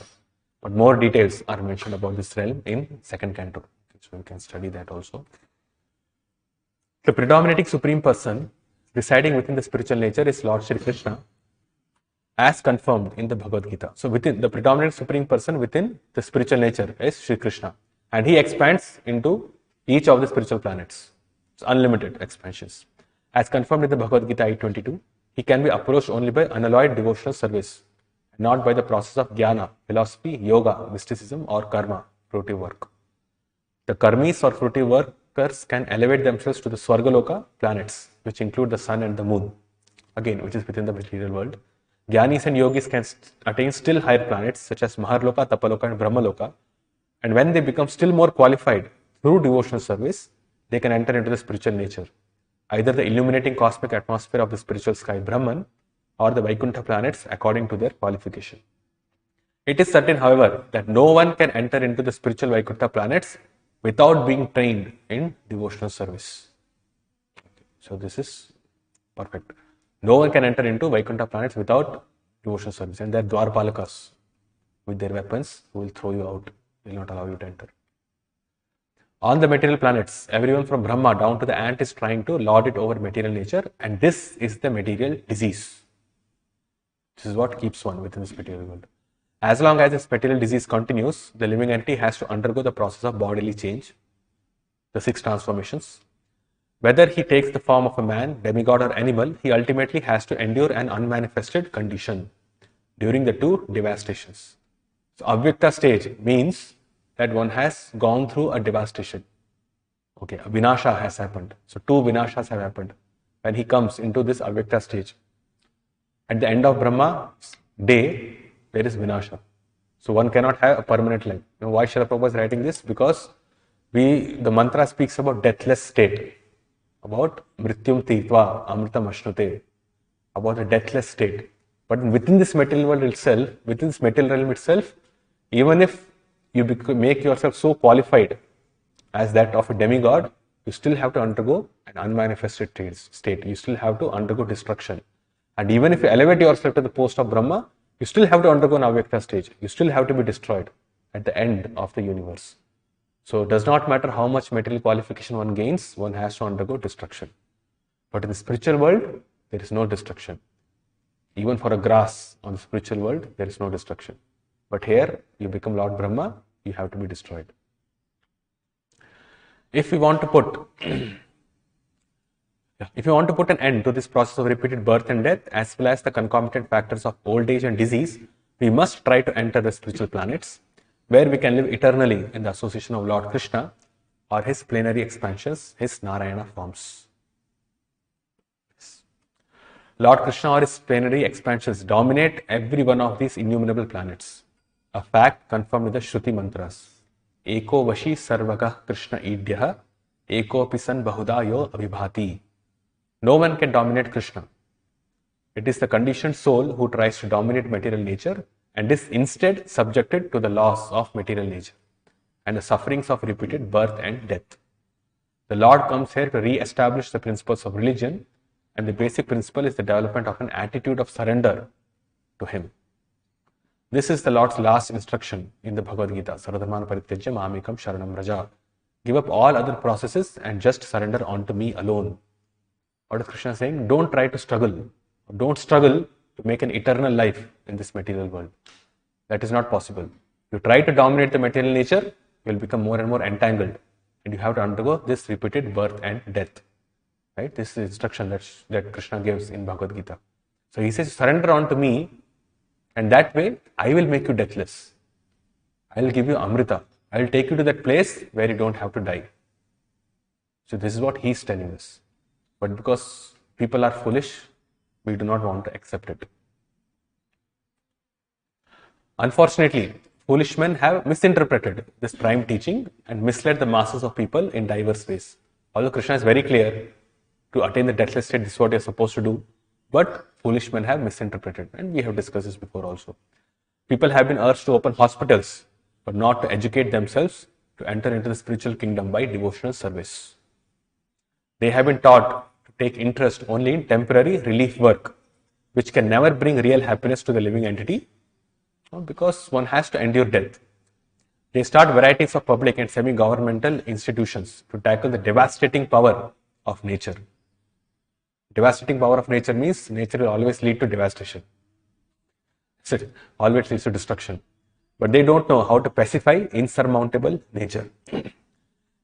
But more details are mentioned about this realm in second canto, so you can study that also. The predominating supreme person residing within the spiritual nature is Lord Shri Krishna, as confirmed in the Bhagavad Gita. So within the predominant supreme person within the spiritual nature is Shri Krishna, and he expands into each of the spiritual planets. It's unlimited expansions. As confirmed in the Bhagavad Gita 8:22, he can be approached only by unalloyed devotional service, not by the process of jnana, philosophy, yoga, mysticism, or karma, fruitive work. The karmis or fruitive workers can elevate themselves to the Swargaloka planets, which include the sun and the moon, again, which is within the material world. Jnanis and yogis can attain still higher planets such as Maharloka, Tapaloka and Brahmaloka. And when they become still more qualified through devotional service, they can enter into the spiritual nature, either the illuminating cosmic atmosphere of the spiritual sky Brahman or the Vaikuntha planets according to their qualification. It is certain, however, that no one can enter into the spiritual Vaikuntha planets without being trained in devotional service. So this is perfect. No one can enter into Vaikuntha planets without devotional service, and they are Dwarpalakas with their weapons who will throw you out, will not allow you to enter. On the material planets, everyone from Brahma down to the ant is trying to lord it over material nature, and this is the material disease. This is what keeps one within this material world. As long as this material disease continues, the living entity has to undergo the process of bodily change, the 6 transformations. Whether he takes the form of a man, demigod or animal, he ultimately has to endure an unmanifested condition during the 2 devastations. So, Avyakta stage means that one has gone through a devastation. Okay, a Vinasha has happened. So, 2 Vinashas have happened when he comes into this Avyakta stage. At the end of Brahma's day, there is Vinasha. So, one cannot have a permanent life. Now, why Srila Prabhupada is writing this? Because the mantra speaks about deathless state, about Mrityum Tirtva, Amritam Ashnute, about a deathless state. But within this material world itself, within this material realm itself, even if you make yourself so qualified as that of a demigod, you still have to undergo an unmanifested state. You still have to undergo destruction. And even if you elevate yourself to the post of Brahma, you still have to undergo an Avyakta stage. You still have to be destroyed at the end of the universe. So it does not matter how much material qualification one gains, one has to undergo destruction. But in the spiritual world, there is no destruction. Even for a grass on the spiritual world, there is no destruction. But here, you become Lord Brahma, you have to be destroyed. If we want to put an end to this process of repeated birth and death, as well as the concomitant factors of old age and disease, we must try to enter the spiritual planets, where we can live eternally in the association of Lord Krishna or his plenary expansions, his Narayana forms. Lord Krishna or his plenary expansions dominate every one of these innumerable planets, a fact confirmed with the Shruti mantras. Eko vashi sarvaga Krishna idyaha, eko pisan bahuda yo avibhati. No one can dominate Krishna. It is the conditioned soul who tries to dominate material nature and is instead subjected to the loss of material nature and the sufferings of repeated birth and death. The Lord comes here to re-establish the principles of religion, and the basic principle is the development of an attitude of surrender to Him. This is the Lord's last instruction in the Bhagavad Gita, Sarvadharmān Parityajya Māmekam Sharanam Vraja. Give up all other processes and just surrender onto me alone. What is Krishna saying? Don't try to struggle. Don't struggle to make an eternal life in this material world. That is not possible. You try to dominate the material nature, you will become more and more entangled, and you have to undergo this repeated birth and death. Right? This is the instruction that Krishna gives in Bhagavad Gita. So he says, surrender onto me, and that way I will make you deathless. I will give you Amrita. I will take you to that place where you don't have to die. So this is what he is telling us. But because people are foolish, we do not want to accept it. Unfortunately, foolish men have misinterpreted this prime teaching and misled the masses of people in diverse ways. Although Krishna is very clear, to attain the deathless state, this is what you are supposed to do. But foolish men have misinterpreted, and we have discussed this before also. People have been urged to open hospitals, but not to educate themselves to enter into the spiritual kingdom by devotional service. They have been taught to take interest only in temporary relief work, which can never bring real happiness to the living entity, because one has to endure death. They start varieties of public and semi-governmental institutions to tackle the devastating power of nature. Devastating power of nature means nature will always lead to devastation. It always leads to destruction. But they don't know how to pacify insurmountable nature.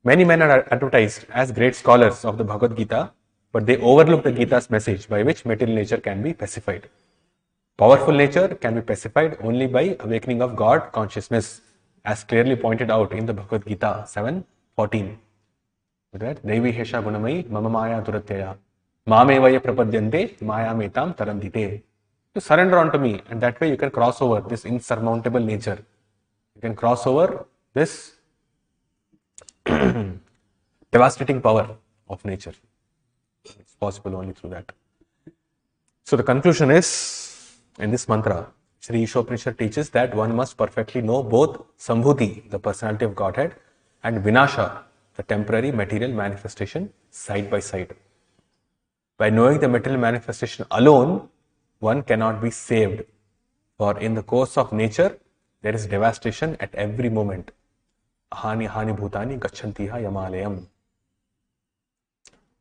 Many men are advertised as great scholars of the Bhagavad Gita, but they overlook the Gita's message by which material nature can be pacified. Powerful nature can be pacified only by awakening of God consciousness, as clearly pointed out in the Bhagavad Gita 7:14. Right? Devi Hesha Gunamai Mama Maya Duratyaya Mamevaya Prapadyante Maya Metam Tarandite. to surrender onto me, and that way you can cross over this insurmountable nature. You can cross over this devastating power of nature. It's possible only through that. So the conclusion is, in this mantra, Śrī Īśopaniṣad teaches that one must perfectly know both Sambhuti, the personality of Godhead, and Vinasha, the temporary material manifestation, side by side. By knowing the material manifestation alone, one cannot be saved. For in the course of nature, there is devastation at every moment. Ahani hani bhutani gachantiha yamalayam.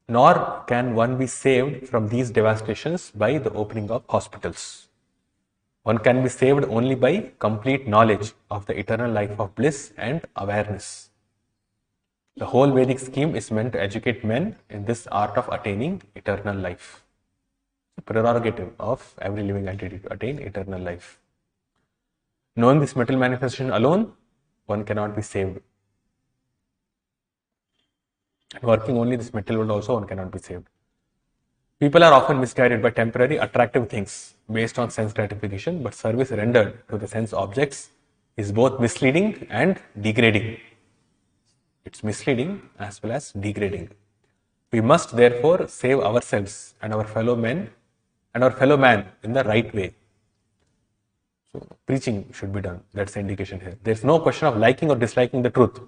Nor can one be saved from these devastations by the opening of hospitals. One can be saved only by complete knowledge of the eternal life of bliss and awareness. The whole Vedic scheme is meant to educate men in this art of attaining eternal life. The prerogative of every living entity to attain eternal life. Knowing this material manifestation alone, one cannot be saved. And working only this material world also, one cannot be saved. People are often misguided by temporary attractive things based on sense gratification, but service rendered to the sense objects is both misleading and degrading. It's misleading as well as degrading. We must therefore save ourselves and our fellow men and our fellow man in the right way. So preaching should be done. That's the indication here. There's no question of liking or disliking the truth.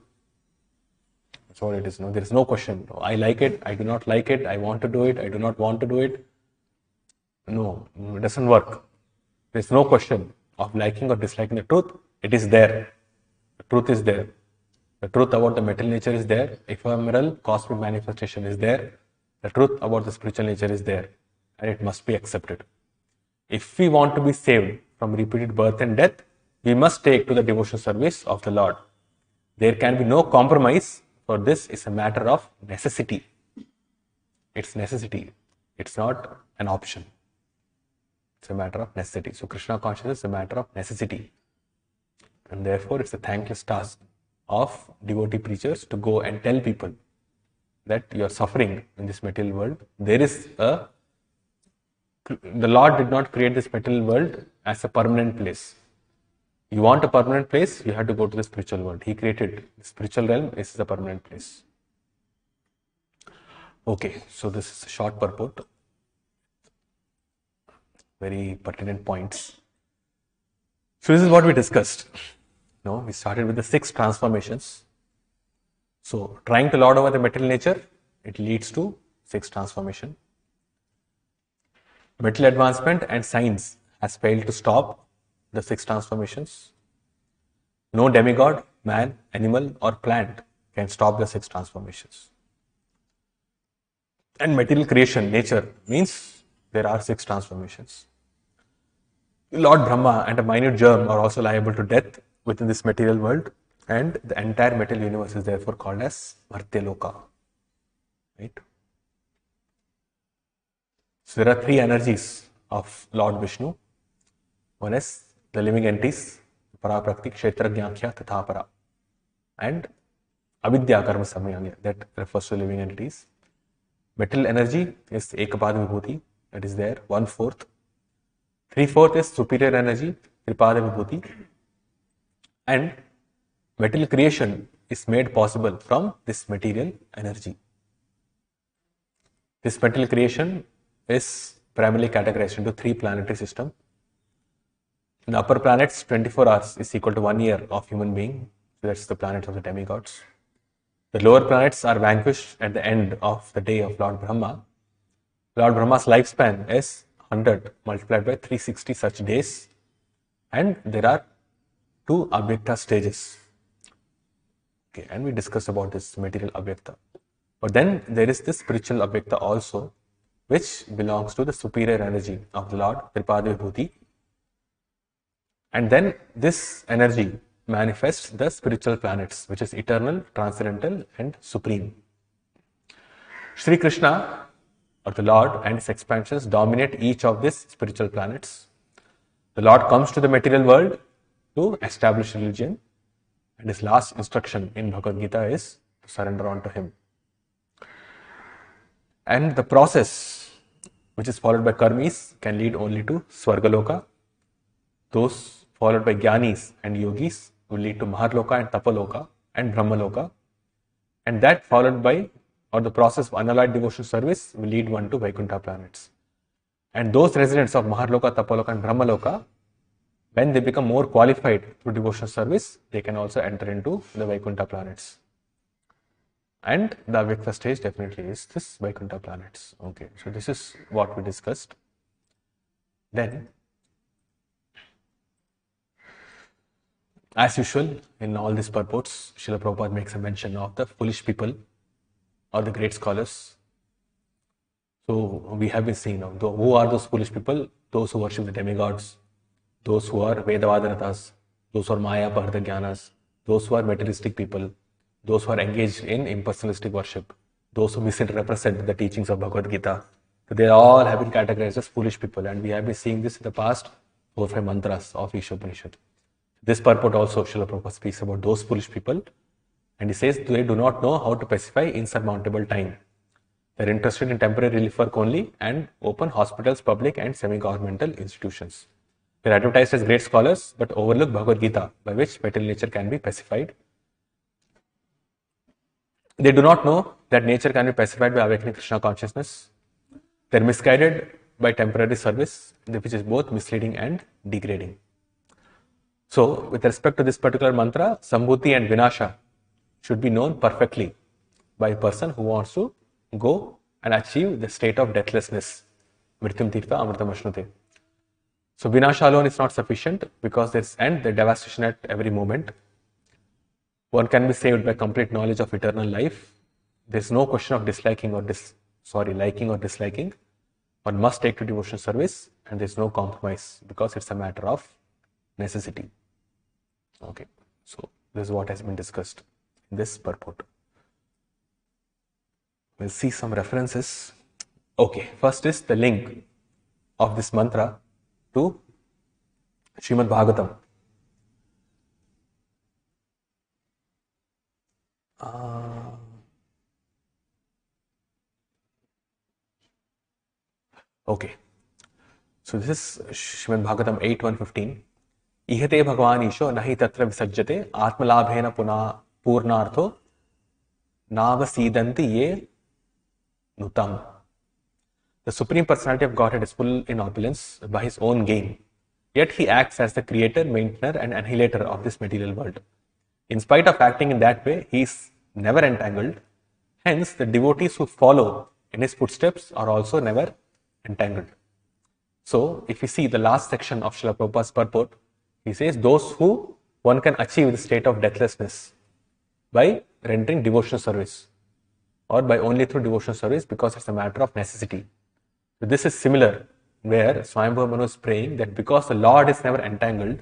That's what it is. No, there is no question. I like it, I do not like it, I want to do it, I do not want to do it. No, it doesn't work. There's no question of liking or disliking the truth. It is there. The truth is there. The truth about the material nature is there. Ephemeral cosmic manifestation is there. The truth about the spiritual nature is there. And it must be accepted. If we want to be saved from repeated birth and death, we must take to the devotional service of the Lord. There can be no compromise, for this is a matter of necessity. It's necessity. It's not an option. It's a matter of necessity. So Krishna consciousness is a matter of necessity. And therefore it's a thankless task of devotee preachers to go and tell people that you are suffering in this material world. The Lord did not create this material world as a permanent place. You want a permanent place, you have to go to the spiritual world. He created the spiritual realm. This is a permanent place. Okay, so this is a short purport. Very pertinent points. So this is what we discussed. We started with the 6 transformations. So trying to lord over the material nature, it leads to 6 transformation. Material advancement and science has failed to stop the 6 transformations. No demigod, man, animal or plant can stop the 6 transformations. And material creation, nature, means there are 6 transformations. Lord Brahma and a minute germ are also liable to death within this material world, and the entire material universe is therefore called as Martyaloka. Right? So there are 3 energies of Lord Vishnu. One is the living entities, Paraprakti, Kshetrajñākhya, Tathapara, and Avidya Karma Samyānya, that refers to living entities. Material energy is Ekapada Vibhuti, that is there, 1/4. 3/4 is superior energy, Tripada Vibhuti, and material creation is made possible from this material energy. This material creation is primarily categorized into 3 planetary systems. In the upper planets, 24 hours is equal to 1 year of human being. So that's the planets of the demigods. The lower planets are vanquished at the end of the day of Lord Brahma. Lord Brahma's lifespan is 100 multiplied by 360 such days. And there are 2 Avyakta stages. Okay, and we discussed about this material Avyakta. But then there is this spiritual Avyakta also, which belongs to the superior energy of the Lord, Tripada Vibhuti. And then this energy manifests the spiritual planets, which is eternal, transcendental and supreme. Shri Krishna, or the Lord, and his expansions dominate each of these spiritual planets. The Lord comes to the material world to establish religion, and his last instruction in Bhagavad Gita is to surrender unto him. And the process which is followed by karmis, can lead only to Swargaloka. Those followed by Jnanis and Yogis will lead to Maharloka and Tapaloka and Brahmaloka. And that followed by, or the process of unalloyed devotional service will lead one to Vaikuntha planets. And those residents of Maharloka, Tapaloka and Brahmaloka, when they become more qualified through devotional service, they can also enter into the Vaikuntha planets. And the Avyakta stage definitely is this Vaikuntha planets. Okay, so this is what we discussed. Then, as usual, in all these purports, Srila Prabhupada makes a mention of the foolish people or the great scholars. So we have been seeing now, who are those foolish people? Those who worship the demigods, those who are Vedavadanatas, those who are Maya Bharata Jnanas, those who are materialistic people, those who are engaged in impersonalistic worship, those who misrepresent the teachings of Bhagavad Gita. So they all have been categorized as foolish people, and we have been seeing this in the past 4 or 5 mantras of Śrī Īśopaniṣad. This purport also, Srila Prabhupada speaks about those foolish people, and he says they do not know how to pacify insurmountable time. They are interested in temporary relief work only and open hospitals, public and semi-governmental institutions. They are advertised as great scholars but overlook Bhagavad Gita, by which material nature can be pacified. They do not know that nature can be pacified by awakening Krishna consciousness. They are misguided by temporary service, which is both misleading and degrading. So, with respect to this particular mantra, Sambhuti and Vinasha should be known perfectly by a person who wants to go and achieve the state of deathlessness. Mrityum tirtha amritam ashnute. So, Vinasha alone is not sufficient because there's the devastation at every moment. One can be saved by complete knowledge of eternal life. There's no question of liking or disliking. One must take to devotional service, and there's no compromise because it's a matter of necessity. Okay, so this is what has been discussed in this purport. We'll see some references. Okay, first is the link of this mantra to Srimad Bhagavatam. Okay, so this is Srimad Bhagavatam 8.1.15. Ihate Bhagavan Isho nahi tatra visajjate atmalabhena purnartho navasidanti ye nutam. The Supreme Personality of Godhead is full in opulence by his own gain. Yet he acts as the creator, maintainer and annihilator of this material world. In spite of acting in that way, he is never entangled. Hence, the devotees who follow in his footsteps are also never entangled. So, if you see the last section of Srila Prabhupada's purport, he says those who one can achieve the state of deathlessness by rendering devotional service or by only through devotional service because it's a matter of necessity. So this is similar where Swami Manu is praying that because the Lord is never entangled,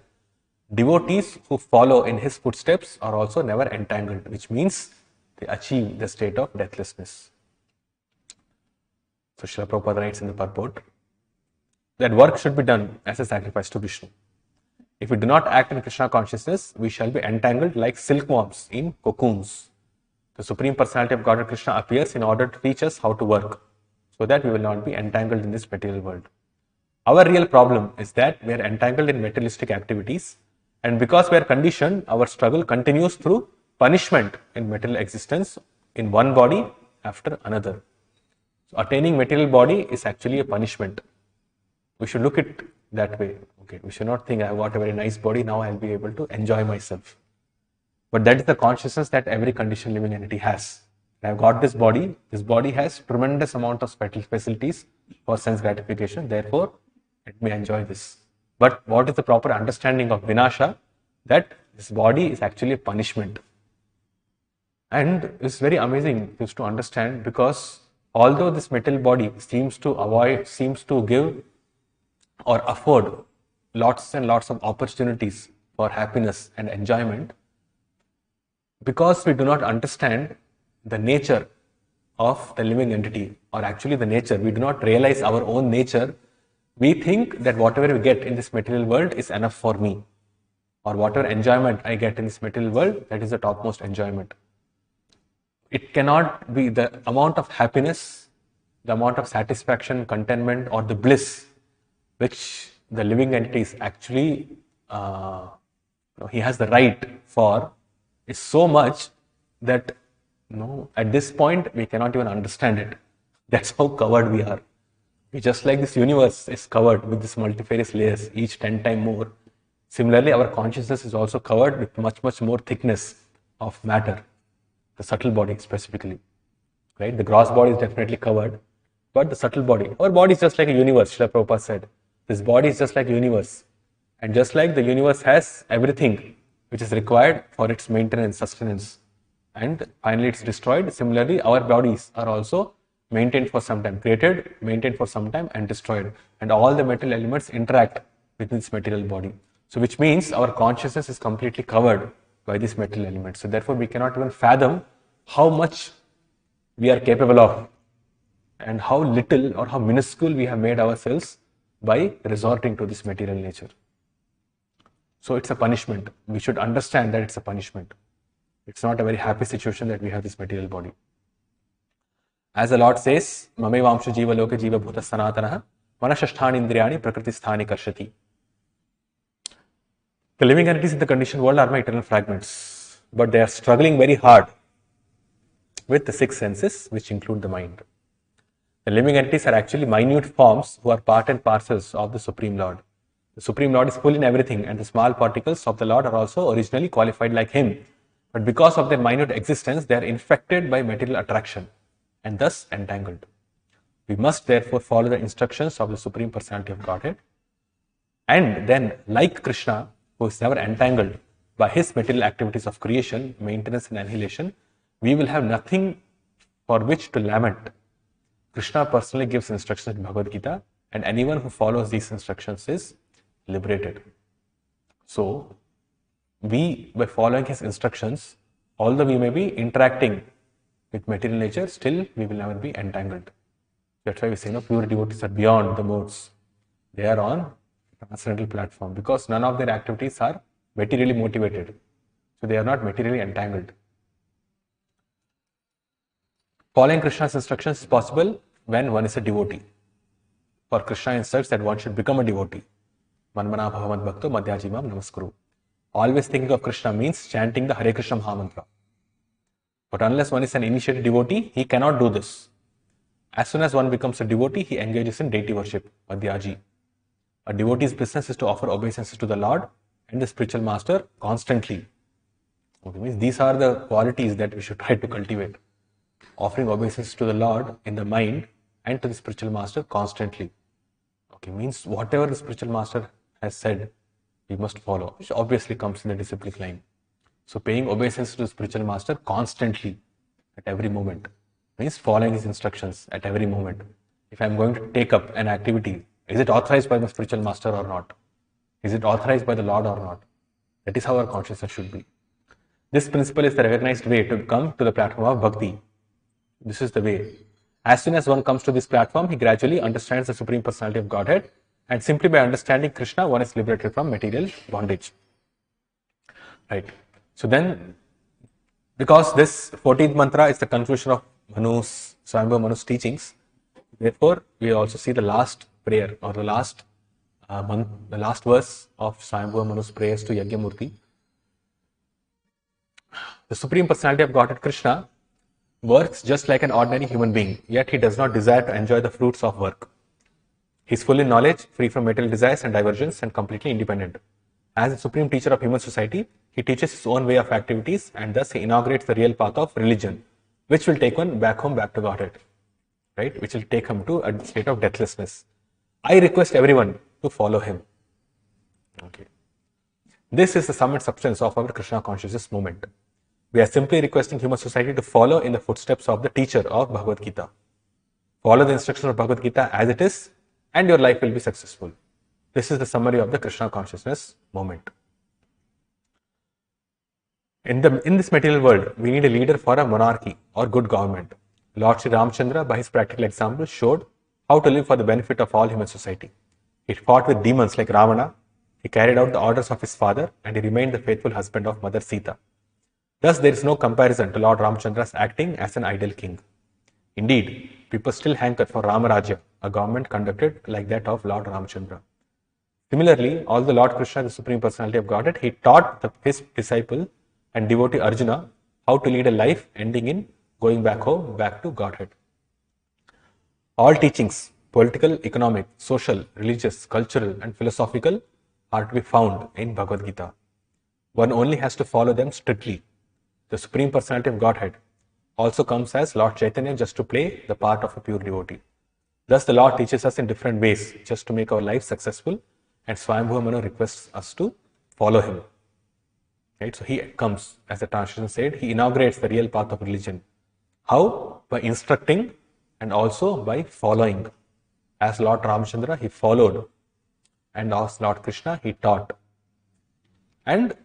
devotees who follow in his footsteps are also never entangled, which means they achieve the state of deathlessness. So Srila Prabhupada writes in the purport that work should be done as a sacrifice to Vishnu. If we do not act in Krishna consciousness, we shall be entangled like silkworms in cocoons. The Supreme Personality of Godhead Krishna appears in order to teach us how to work, so that we will not be entangled in this material world. Our real problem is that we are entangled in materialistic activities, and because we are conditioned, our struggle continues through punishment in material existence in one body after another. So attaining material body is actually a punishment. We should look at it that way. Okay, we should not think I have got a very nice body, now I'll be able to enjoy myself. But that is the consciousness that every conditioned living entity has. I have got this body has tremendous amount of facilities for sense gratification, therefore let me enjoy this. But what is the proper understanding of Vinasha? That this body is actually a punishment. And it's very amazing just to understand, because although this material body seems to give or afford lots and lots of opportunities for happiness and enjoyment, because we do not understand the nature of the living entity, or actually the nature, we do not realize our own nature, we think that whatever we get in this material world is enough for me, or whatever enjoyment I get in this material world, that is the topmost enjoyment. It cannot be. The amount of happiness the amount of satisfaction, contentment, or the bliss which the living entity is actually, he has the right for, is so much that at this point we cannot even understand it. That's how covered we are. Just like this universe is covered with this multifarious layers, each 10 times more. Similarly, our consciousness is also covered with much more thickness of matter, the subtle body specifically. Right? The gross body is definitely covered, but the subtle body, our body is just like a universe, Srila Prabhupada said. This body is just like a universe. And just like the universe has everything which is required for its maintenance, sustenance, and finally it's destroyed, similarly our bodies are also maintained for some time, created, maintained for some time, and destroyed. And all the material elements interact with this material body. So which means our consciousness is completely covered by these material elements. So therefore we cannot even fathom how much we are capable of and how little or how minuscule we have made ourselves by resorting to this material nature. So it's a punishment. We should understand that it's a punishment. It's not a very happy situation that we have this material body. As the Lord says, Mamevamsha jiva loka jiva bhuta sanatana manashasthani indriyani prakriti sthani karshati. The living entities in the conditioned world are my eternal fragments, but they are struggling very hard with the 6 senses, which include the mind. The living entities are actually minute forms who are part and parcels of the Supreme Lord. The Supreme Lord is full in everything, and the small particles of the Lord are also originally qualified like Him. But because of their minute existence, they are infected by material attraction and thus entangled. We must therefore follow the instructions of the Supreme Personality of Godhead, and then, like Krishna, who is never entangled by his material activities of creation, maintenance and annihilation, we will have nothing for which to lament. Krishna personally gives instructions in Bhagavad Gita, and anyone who follows these instructions is liberated. So, we, by following his instructions, although we may be interacting with material nature, still we will never be entangled. That's why we say, pure devotees are beyond the modes. They are on transcendental platform because none of their activities are materially motivated. So they are not materially entangled. Following Krishna's instructions is possible when one is a devotee. For Krishna instructs that one should become a devotee. Manmana bhavamat bhakto madhyajimam namaskuru. Always thinking of Krishna means chanting the Hare Krishna Maha Mantra. But unless one is an initiated devotee, he cannot do this. As soon as one becomes a devotee, he engages in deity worship, Madhyaji. A devotee's business is to offer obeisances to the Lord and the spiritual master constantly. Okay, means these are the qualities that we should try to cultivate. Offering obeisances to the Lord in the mind and to the spiritual master constantly. Okay, means whatever the spiritual master has said, we must follow, which obviously comes in the disciplic line. So paying obeisance to the spiritual master constantly at every moment means following his instructions at every moment. If I am going to take up an activity, is it authorized by my spiritual master or not? Is it authorized by the Lord or not? That is how our consciousness should be. This principle is the recognized way to come to the platform of bhakti. This is the way. As soon as one comes to this platform, he gradually understands the Supreme Personality of Godhead, and simply by understanding Krishna, one is liberated from material bondage. Right. So then, because this 14th mantra is the conclusion of Swami Manu's teachings, therefore we also see the last prayer or the last verse of Swami Manu's prayers to Yagyamurti. The Supreme Personality of Godhead Krishna works just like an ordinary human being, yet he does not desire to enjoy the fruits of work. He is full in knowledge, free from material desires and diversions, and completely independent. As the supreme teacher of human society, he teaches his own way of activities, and thus he inaugurates the real path of religion, which will take one back home, back to Godhead, right? Which will take him to a state of deathlessness. I request everyone to follow him. Okay. This is the sum and substance of our Krishna consciousness movement. We are simply requesting human society to follow in the footsteps of the teacher of Bhagavad Gita. Follow the instructions of Bhagavad Gita as it is, and your life will be successful. This is the summary of the Krishna consciousness movement. In this material world, we need a leader for a monarchy or good government. Lord Sri Ramchandra, by his practical example, showed how to live for the benefit of all human society. He fought with demons like Ravana, he carried out the orders of his father, and he remained the faithful husband of Mother Sita. Thus, there is no comparison to Lord Ramchandra's acting as an ideal king. Indeed, people still hanker for Ramarajya, a government conducted like that of Lord Ramchandra. Similarly, although Lord Krishna, the Supreme Personality of Godhead, he taught his disciple and devotee Arjuna how to lead a life ending in going back home, back to Godhead. All teachings, political, economic, social, religious, cultural, and philosophical, are to be found in Bhagavad Gita. One only has to follow them strictly. The Supreme Personality of Godhead also comes as Lord Chaitanya just to play the part of a pure devotee. Thus, the Lord teaches us in different ways just to make our life successful, and Swayambhuva Manu requests us to follow him. Right? So he comes, as the translation said, he inaugurates the real path of religion. How? By instructing and also by following. As Lord Ramchandra, he followed, and as Lord Krishna, he taught. And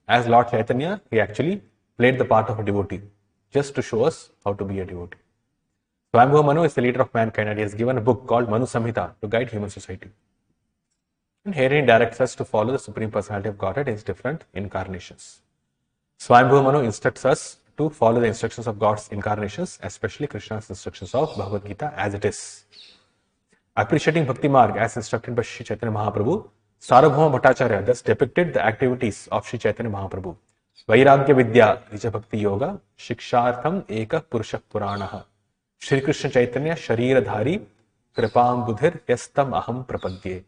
as Lord Chaitanya, he actually played the part of a devotee, just to show us how to be a devotee. Swayambhuva Manu is the leader of mankind, and he has given a book called Manu Samhita to guide human society. And herein he directs us to follow the Supreme Personality of Godhead in its different incarnations. Swayambhuva Manu instructs us to follow the instructions of God's incarnations, especially Krishna's instructions of Bhagavad Gita as it is. Appreciating Bhakti Marg as instructed by Sri Chaitanya Mahaprabhu, Sarvabhauma Bhattacharya thus depicted the activities of Sri Chaitanya Mahaprabhu. Vairagya Vidya, Rija Bhakti Yoga, Shikshartham Eka Purusha Puranaha, Shri Krishna Chaitanya Sharira Dhari, Kripam Budhir Yastam Aham Prapadye.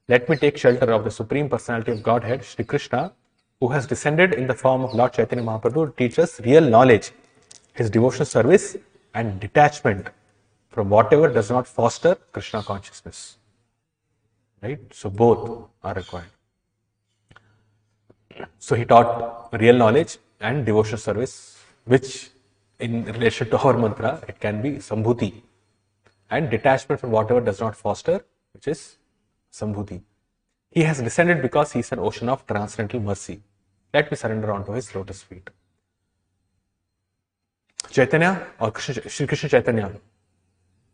Let me take shelter of the Supreme Personality of Godhead, Shri Krishna, who has descended in the form of Lord Chaitanya Mahaprabhu to teach us real knowledge, his devotional service, and detachment from whatever does not foster Krishna consciousness. Right? So both are required. So he taught real knowledge and devotional service, which in relation to our mantra, it can be Sambhuti, and detachment from whatever does not foster, which is Sambhuti. He has descended because he is an ocean of transcendental mercy. Let me surrender onto his lotus feet. Chaitanya or Shri Krishna Chaitanya,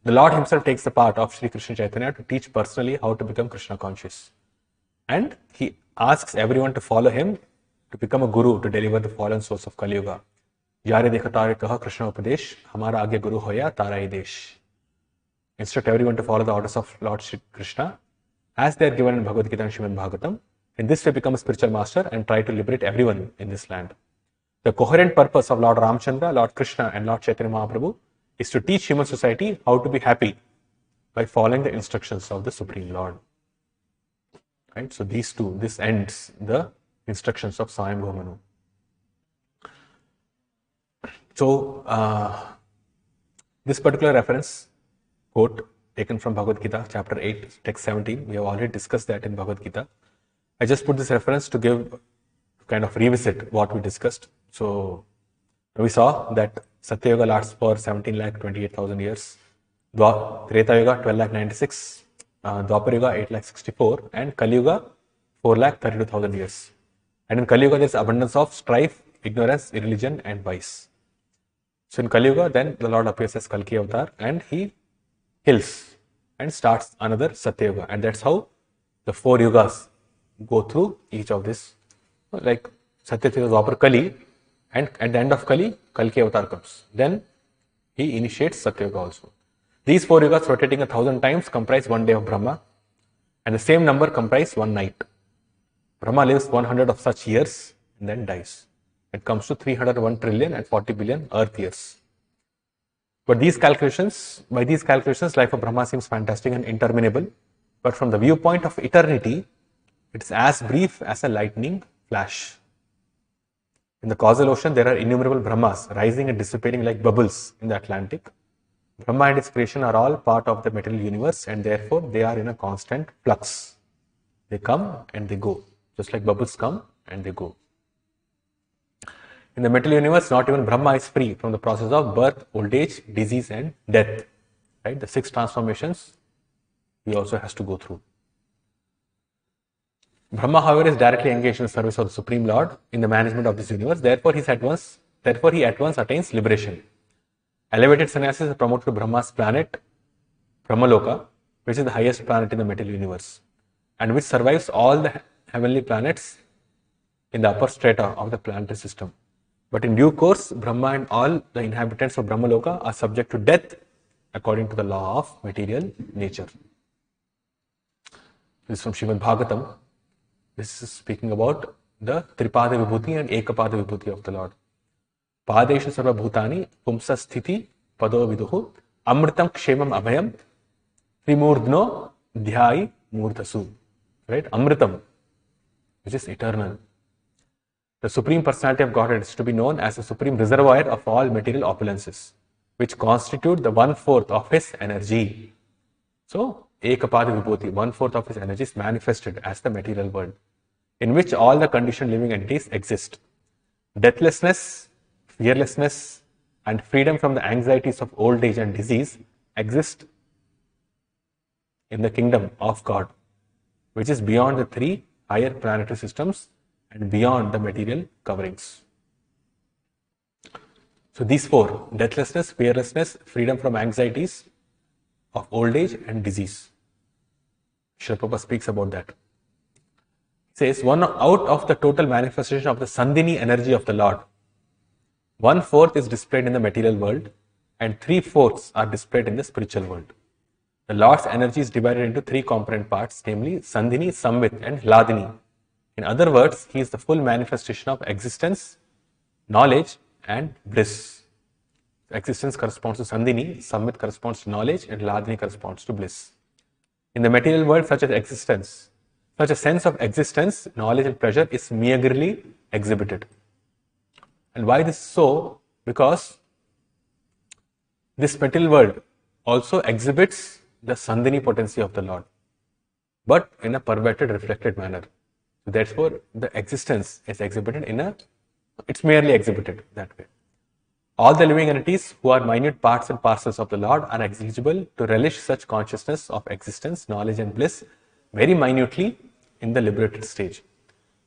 the Lord himself takes the part of Shri Krishna Chaitanya to teach personally how to become Krishna conscious. And he asks everyone to follow him to become a guru to deliver the fallen souls of Kali Yuga. Yare dekha tare kaha Krishna Upadesh, hamara agya guru hoya tarai desh. Instruct everyone to follow the orders of Lord Shri Krishna as they are given in Bhagavad Gita and Srimad Bhagavatam. In this way, become a spiritual master and try to liberate everyone in this land. The coherent purpose of Lord Ramchandra, Lord Krishna, and Lord Chaitanya Mahaprabhu is to teach human society how to be happy by following the instructions of the Supreme Lord. Right? So these two, this ends the instructions of Swayambhuva Manu. So this particular reference quote taken from Bhagavad Gita, chapter 8, text 17, we have already discussed that in Bhagavad Gita. I just put this reference to give, kind of revisit what we discussed. So we saw that Satya Yuga lasts for 17,28,000 years, Treta Yuga 12,96,000, Dwapar Yuga 8,64,000, and Kali Yuga 4,32,000 years. And in Kali Yuga there is abundance of strife, ignorance, irreligion, and vice. So in Kali Yuga, then the Lord appears as Kalki Avatar and he kills and starts another Satya Yuga, and that's how the 4 yugas go through each of this, like Satya, Treta, Dwapar, Kali, and at the end of Kali, Kalki Avatar comes. Then he initiates Satya Yuga also. These 4 yugas rotating 1,000 times comprise 1 day of Brahma, and the same number comprise 1 night. Brahma lives 100 of such years and then dies. It comes to 301 trillion and 40 billion earth years. But by these calculations, life of Brahma seems fantastic and interminable. But from the viewpoint of eternity, it is as brief as a lightning flash. In the causal ocean, there are innumerable Brahmas rising and dissipating like bubbles in the Atlantic. Brahma and his creation are all part of the material universe, and therefore they are in a constant flux. They come and they go, just like bubbles come and they go. In the material universe, not even Brahma is free from the process of birth, old age, disease, and death. Right? The 6 transformations he also has to go through. Brahma, however, is directly engaged in the service of the Supreme Lord in the management of this universe. Therefore, he at once attains liberation. Elevated sannyasis are promoted to Brahma's planet, Brahmaloka, which is the highest planet in the material universe, and which survives all the heavenly planets in the upper strata of the planetary system. But in due course, Brahma and all the inhabitants of Brahmaloka are subject to death according to the law of material nature. This is from Srimad Bhagavatam. This is speaking about the Tripada Vibhuti and Ekapada Vibhuti of the Lord. Padeshu sarva bhutani pumsa sthiti pado viduhu amritam kshemam abhayam trimurdno dhyai murdhasu. Right? Amritam, which is eternal. The Supreme Personality of Godhead is to be known as the supreme reservoir of all material opulences, which constitute the 1/4 of his energy. So, Ekapada Vibhuti, 1/4 of his energy is manifested as the material world, in which all the conditioned living entities exist. Deathlessness, fearlessness, and freedom from the anxieties of old age and disease exist in the kingdom of God, which is beyond the 3 higher planetary systems and beyond the material coverings. So these 4, deathlessness, fearlessness, freedom from anxieties of old age and disease. Srila Prabhupada speaks about that. He says, one out of the total manifestation of the Sandhini energy of the Lord, 1/4 is displayed in the material world and 3/4 are displayed in the spiritual world. The Lord's energy is divided into 3 component parts, namely Sandhini, Samvit and Hladini. In other words, he is the full manifestation of existence, knowledge and bliss. Existence corresponds to Sandhini, Samvit corresponds to knowledge and Hladini corresponds to bliss. In the material world, such a sense of existence, knowledge and pleasure is meagerly exhibited. And why this is so? Because this material world also exhibits the Sandhini potency of the Lord, but in a perverted, reflected manner. So therefore, the existence is exhibited it's merely exhibited that way. All the living entities who are minute parts and parcels of the Lord are eligible to relish such consciousness of existence, knowledge and bliss very minutely in the liberated stage.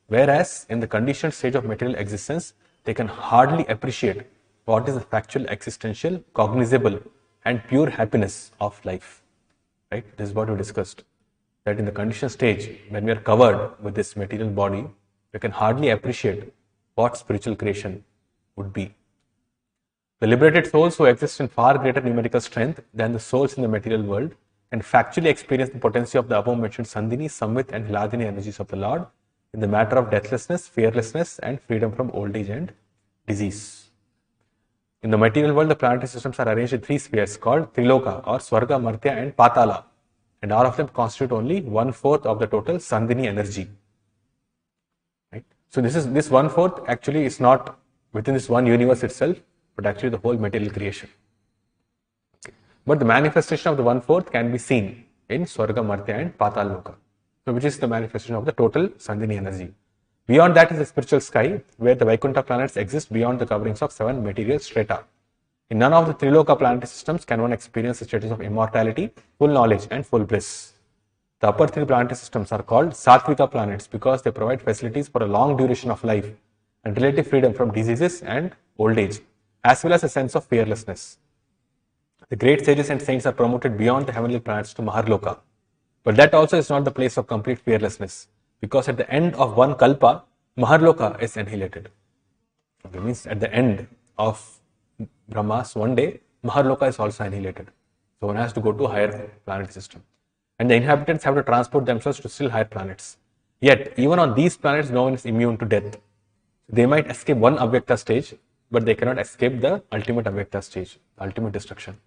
Whereas in the conditioned stage of material existence, they can hardly appreciate what is the factual, existential, cognizable and pure happiness of life. Right? This is what we discussed. That in the conditioned stage, when we are covered with this material body, we can hardly appreciate what spiritual creation would be. The liberated souls who exist in far greater numerical strength than the souls in the material world and factually experience the potency of the above mentioned Sandhini, Samvit and Hladini energies of the Lord in the matter of deathlessness, fearlessness and freedom from old age and disease. In the material world, the planetary systems are arranged in 3 spheres called Triloka or Swarga, Martya and Patala, and all of them constitute only 1/4 of the total Sandhini energy. Right? So this 1/4 actually is not within this one universe itself, but actually the whole material creation. Okay. But the manifestation of the 1/4 can be seen in Swarga, Martya and Patal Loka, so which is the manifestation of the total Sandhini energy. Beyond that is the spiritual sky, where the Vaikuntha planets exist beyond the coverings of 7 material strata. In none of the Triloka planetary systems can one experience the status of immortality, full knowledge and full bliss. The upper 3 planetary systems are called Satvika planets because they provide facilities for a long duration of life and relative freedom from diseases and old age, as well as a sense of fearlessness. The great sages and saints are promoted beyond the heavenly planets to Maharloka, but that also is not the place of complete fearlessness, because at the end of one kalpa, Maharloka is annihilated. It means at the end of Brahma's one day, Maharloka is also annihilated. So one has to go to a higher planetary system. And the inhabitants have to transport themselves to still higher planets. Yet, even on these planets, no one is immune to death. They might escape one Avyakta stage, but they cannot escape the ultimate Avyakta stage, the ultimate destruction.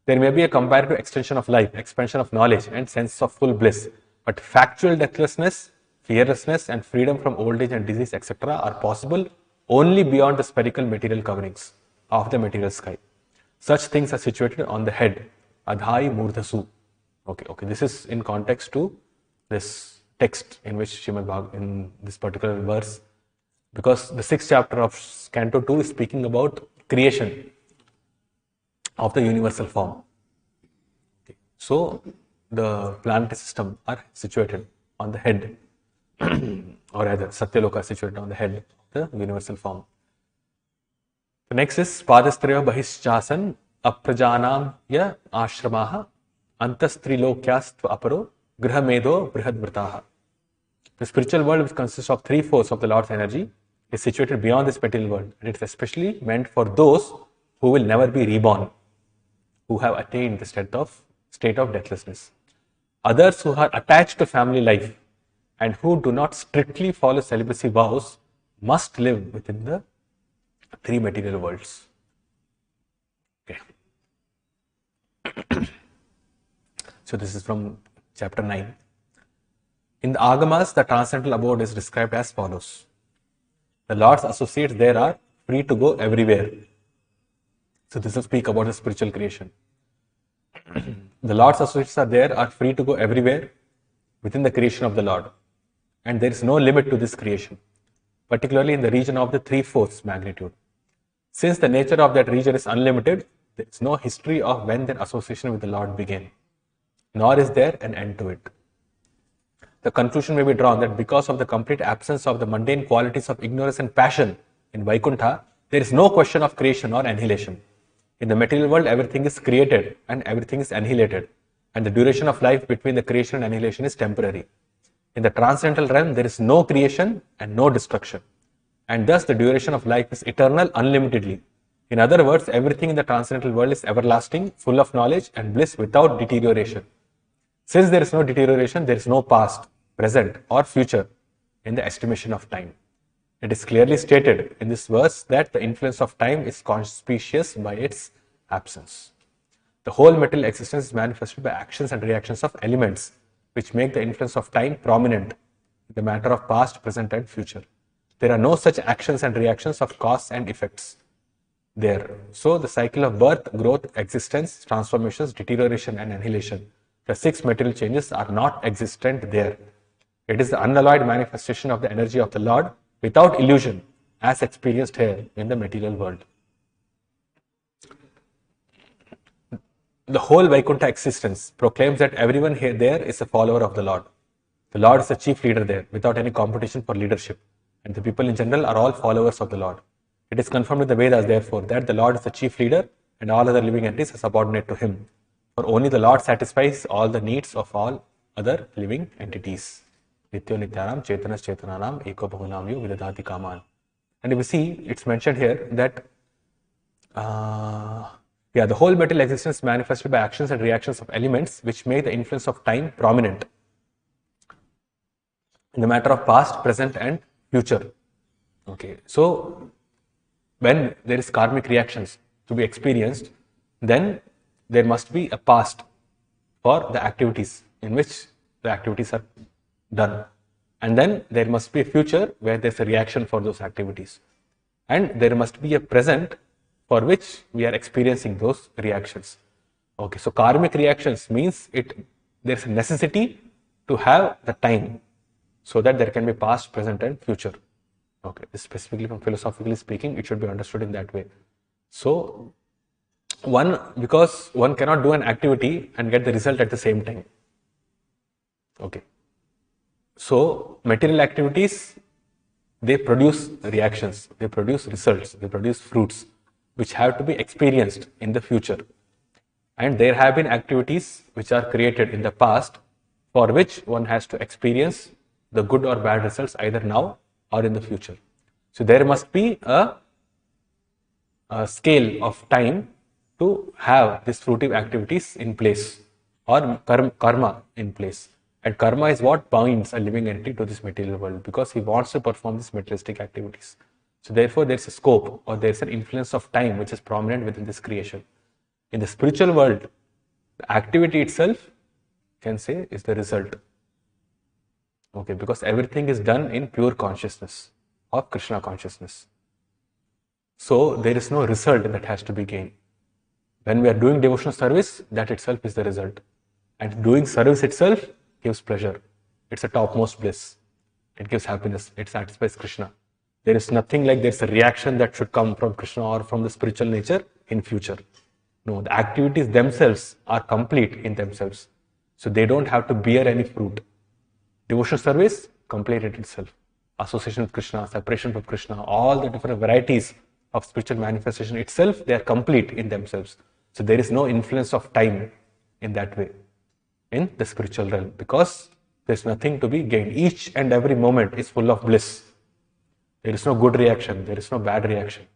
There may be a comparative extension of life, expansion of knowledge, and sense of full bliss, but factual deathlessness, fearlessness, and freedom from old age and disease, etc., are possible only beyond the spherical material coverings of the material sky. Such things are situated on the head, Adhai Murdhasu. Okay, this is in context to this text in which Srimad Bhagavatam, in this particular verse, because the 6th chapter of Canto 2 is speaking about creation of the universal form. Okay. So, the planetary system are situated on the head, or rather, Satyaloka is situated on the head of the universal form. The next is Padastrayo Bahishchasan Aprajanam Ya Ashramaha Antastrilokyastva Aparo Grihamedo Brihadvrtaha. The spiritual world, which consists of 3/4 of the Lord's energy, is situated beyond this material world. And it's especially meant for those who will never be reborn, who have attained the state of deathlessness. Others who are attached to family life and who do not strictly follow celibacy vows must live within the three material worlds. Okay. So this is from chapter 9. In the Agamas, the transcendental abode is described as follows. The Lord's associates there are free to go everywhere. So this will speak about the spiritual creation. The Lord's associates are free to go everywhere within the creation of the Lord. And there is no limit to this creation, particularly in the region of the 3/4 magnitude. Since the nature of that region is unlimited, there is no history of when their association with the Lord began, nor is there an end to it. The conclusion may be drawn that because of the complete absence of the mundane qualities of ignorance and passion in Vaikuntha, there is no question of creation or annihilation. In the material world, everything is created and everything is annihilated, and the duration of life between the creation and annihilation is temporary. In the transcendental realm, there is no creation and no destruction, and thus the duration of life is eternal unlimitedly. In other words, everything in the transcendental world is everlasting, full of knowledge and bliss without deterioration. Since there is no deterioration, there is no past, present or future in the estimation of time. It is clearly stated in this verse that the influence of time is conspicuous by its absence. The whole material existence is manifested by actions and reactions of elements, which make the influence of time prominent in the matter of past, present and future. There are no such actions and reactions of cause and effects there. So the cycle of birth, growth, existence, transformations, deterioration and annihilation, the 6 material changes are not existent there. It is the unalloyed manifestation of the energy of the Lord without illusion as experienced here in the material world. The whole Vaikuntha existence proclaims that everyone here there is a follower of the Lord. The Lord is the chief leader there without any competition for leadership, and the people in general are all followers of the Lord. It is confirmed in the Vedas therefore that the Lord is the chief leader and all other living entities are subordinate to him, for only the Lord satisfies all the needs of all other living entities. Nityo Nityanam Chetanas Chetananam Eko Bhavanam Yu Vidadati Kaman. And if you see, it's mentioned here that the whole material existence is manifested by actions and reactions of elements which make the influence of time prominent in the matter of past, present and future. Okay, so when there is karmic reactions to be experienced, then there must be a past for the activities in which the activities are done, and then there must be a future where there's a reaction for those activities, and there must be a present for which we are experiencing those reactions. Okay, so karmic reactions means there's a necessity to have the time so that there can be past, present and future. Okay, this specifically from philosophically speaking, it should be understood in that way. So because one cannot do an activity and get the result at the same time. Okay, so material activities, they produce reactions, they produce results, they produce fruits which have to be experienced in the future. And there have been activities which are created in the past for which one has to experience the good or bad results either now or in the future. So there must be a scale of time to have these fruitive activities in place, or karma in place. And karma is what binds a living entity to this material world, because he wants to perform these materialistic activities. So therefore there is a scope, or there is an influence of time which is prominent within this creation. In the spiritual world, the activity itself, can say, is the result. Okay, because everything is done in pure consciousness of Krishna consciousness. So there is no result that has to be gained. When we are doing devotional service, that itself is the result. And doing service itself gives pleasure. It's a topmost bliss. It gives happiness. It satisfies Krishna. There is nothing like there's a reaction that should come from Krishna or from the spiritual nature in future. No, the activities themselves are complete in themselves. So they don't have to bear any fruit. Devotional service, complete it itself. Association with Krishna, separation from Krishna, all the different varieties of spiritual manifestation itself, they are complete in themselves. So there is no influence of time in that way in the spiritual realm, because there's nothing to be gained. Each and every moment is full of bliss. There is no good reaction, there is no bad reaction.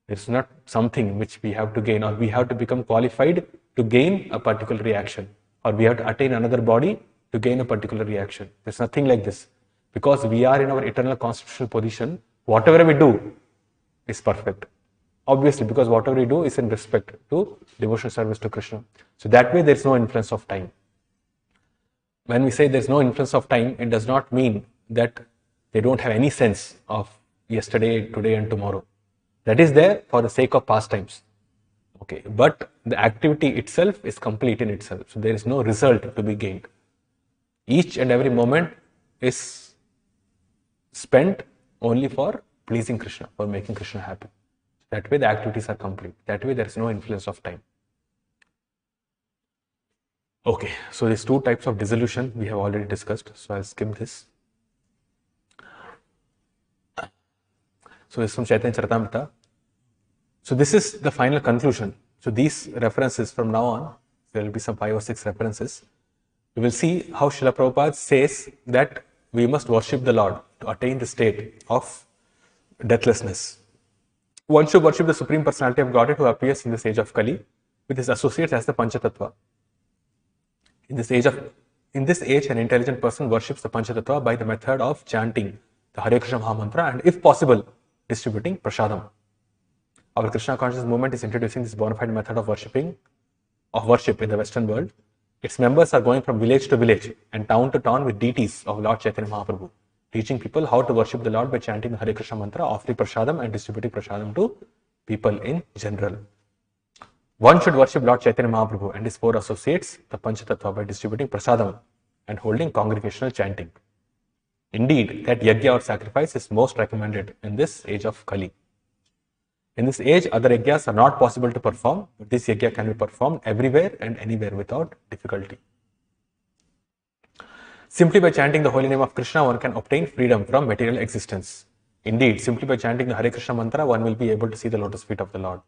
There is not something which we have to gain, or we have to become qualified to gain a particular reaction, or we have to attain another body to gain a particular reaction. There's nothing like this. Because we are in our eternal constitutional position, whatever we do is perfect. Obviously, because whatever we do is in respect to devotional service to Krishna. So that way there is no influence of time. When we say there is no influence of time, it does not mean that they don't have any sense of yesterday, today and tomorrow. That is there for the sake of pastimes. Okay, but the activity itself is complete in itself. So there is no result to be gained. Each and every moment is spent only for pleasing Krishna, for making Krishna happy. That way the activities are complete. That way there is no influence of time. Okay, so these two types of dissolution we have already discussed. So I'll skim this. So this is from Chaitanya Charitamrita. So this is the final conclusion. So these references from now on, there will be some 5 or 6 references. We will see how Srila Prabhupada says that we must worship the Lord to attain the state of deathlessness. One should worship the Supreme Personality of Godhead who appears in this age of Kali with his associates as the Panchatattva. In this age, an intelligent person worships the Panchatattva by the method of chanting the Hare Krishna Maha Mantra and, if possible, distributing prasadam. Our Krishna consciousness movement is introducing this bona fide method of worship in the Western world. Its members are going from village to village and town to town with deities of Lord Chaitanya Mahaprabhu, teaching people how to worship the Lord by chanting the Hare Krishna Mantra, offering prasadam and distributing prasadam to people in general. One should worship Lord Chaitanya Mahaprabhu and his 4 associates, the Panchatattva, by distributing prasadam and holding congregational chanting. Indeed, that yajna or sacrifice is most recommended in this age of Kali. In this age, other yajnas are not possible to perform, but this yajna can be performed everywhere and anywhere without difficulty. Simply by chanting the holy name of Krishna, one can obtain freedom from material existence. Indeed, simply by chanting the Hare Krishna Mantra, one will be able to see the lotus feet of the Lord.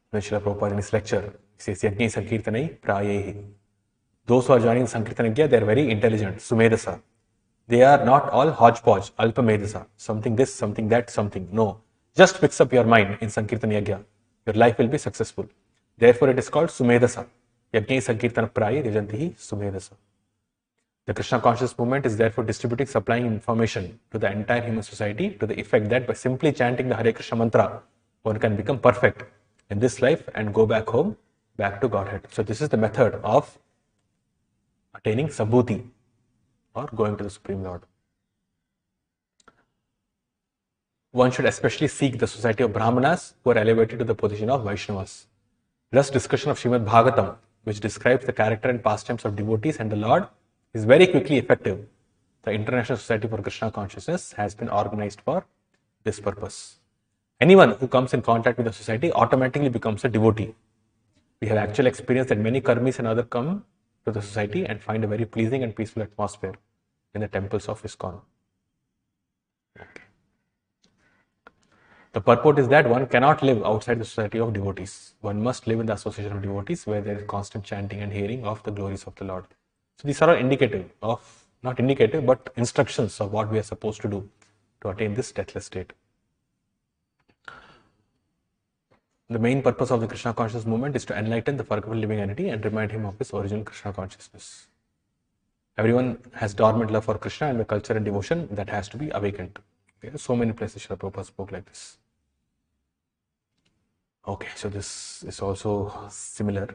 When Srila Prabhupada in his lecture says, Yajna Sankirtanai Prayehi. Those who are joining the Sankirtan Yajna, they are very intelligent, Sumedasa. They are not all hodgepodge, Alpamedasa, something this, something that, something. No. Just fix up your mind in Sankirtan Yajna. Your life will be successful. Therefore, it is called Sumedasa. Yajna Sankirtana Praye Yajantihi Sumedasa. The Krishna conscious movement is therefore distributing, supplying information to the entire human society to the effect that by simply chanting the Hare Krishna Mantra, one can become perfect in this life and go back home, back to Godhead. So this is the method of attaining Sabhuti, or going to the Supreme Lord. One should especially seek the society of Brahmanas who are elevated to the position of Vaishnavas. Thus, discussion of Srimad Bhagavatam, which describes the character and pastimes of devotees and the Lord, is very quickly effective. The International Society for Krishna Consciousness has been organized for this purpose. Anyone who comes in contact with the society automatically becomes a devotee. We have actual experience that many karmis and others come to the society and find a very pleasing and peaceful atmosphere in the temples of ISKCON. Okay. The purport is that one cannot live outside the society of devotees. One must live in the association of devotees where there is constant chanting and hearing of the glories of the Lord. So these are all indicative of, not indicative, but instructions of what we are supposed to do to attain this deathless state. The main purpose of the Krishna consciousness movement is to enlighten the forgetful living entity and remind him of his original Krishna consciousness. Everyone has dormant love for Krishna and the culture and devotion that has to be awakened. There are so many places Srila Prabhupada spoke like this. Okay, so this is also similar.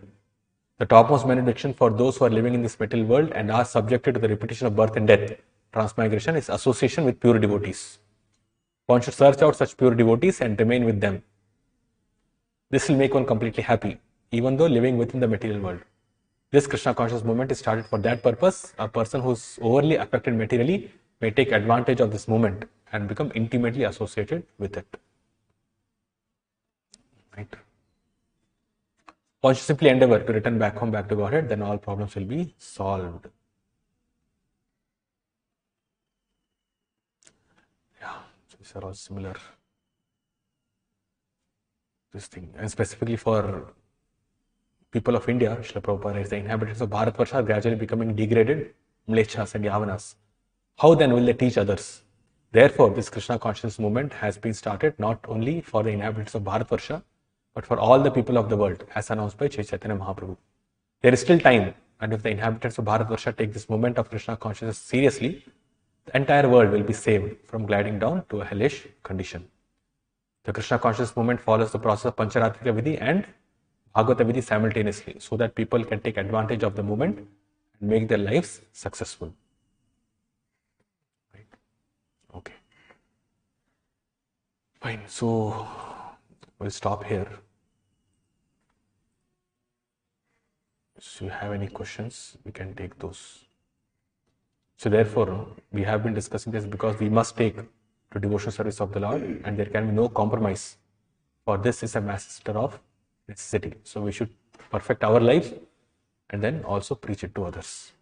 The topmost benediction for those who are living in this material world and are subjected to the repetition of birth and death, transmigration, is association with pure devotees. One should search out such pure devotees and remain with them. This will make one completely happy, even though living within the material world. This Krishna conscious movement is started for that purpose. A person who is overly affected materially may take advantage of this movement and become intimately associated with it. Right? One should simply endeavor to return back home, back to Godhead, then all problems will be solved. Yeah, so these are all similar. This thing, and specifically for people of India, Srila Prabhupada writes, the inhabitants of Bharatvarsha are gradually becoming degraded, mlechas and yavanas. How then will they teach others? Therefore, this Krishna consciousness movement has been started not only for the inhabitants of Bharatvarsha, but for all the people of the world, as announced by Chaitanya Mahaprabhu. There is still time, and if the inhabitants of Bharatvarsha take this movement of Krishna consciousness seriously, the entire world will be saved from gliding down to a hellish condition. The Krishna consciousness movement follows the process of Pancharatrika Vidhi and Bhagavata Vidhi simultaneously, so that people can take advantage of the movement and make their lives successful. Right? Okay. Fine. So we'll stop here. If you have any questions, we can take those. So therefore, we have been discussing this because we must take to devotional service of the Lord, and there can be no compromise. For this is a master of necessity. So we should perfect our lives and then also preach it to others.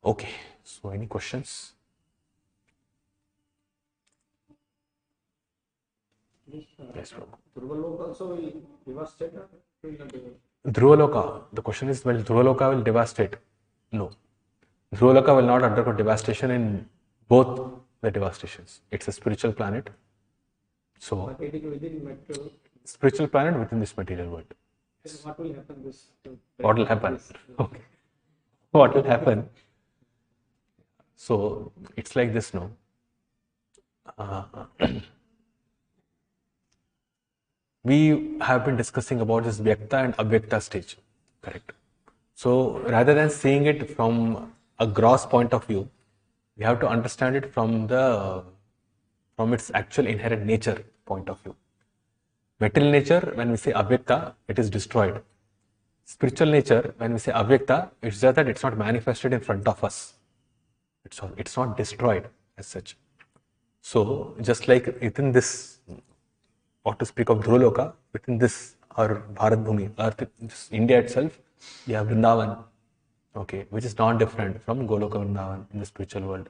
Okay. So any questions? Yes, Prabhu. Dhruvaloka also will devastate? Dhruvaloka. The question is, will Dhruvaloka will devastate? No. Dhruvaloka will not undergo devastation in both the devastations. It's a spiritual planet. So, but it is within material. Spiritual planet within this material world. Yes. What will happen? What will happen? Okay. What will happen? So, it's like this, no? We have been discussing about this Vyakta and Avyakta stage, correct? So, rather than seeing it from a gross point of view, we have to understand it from its actual inherent nature point of view. Material nature, when we say Avyakta, it is destroyed. Spiritual nature, when we say Avyakta, it's just that it's not manifested in front of us. It's not destroyed as such. So, just like within this, or to speak of Dhruvaloka, within this, or Bharat Bhumi, Earth, India itself, we have Vrindavan, okay, which is non-different from Goloka Vrindavan in the spiritual world.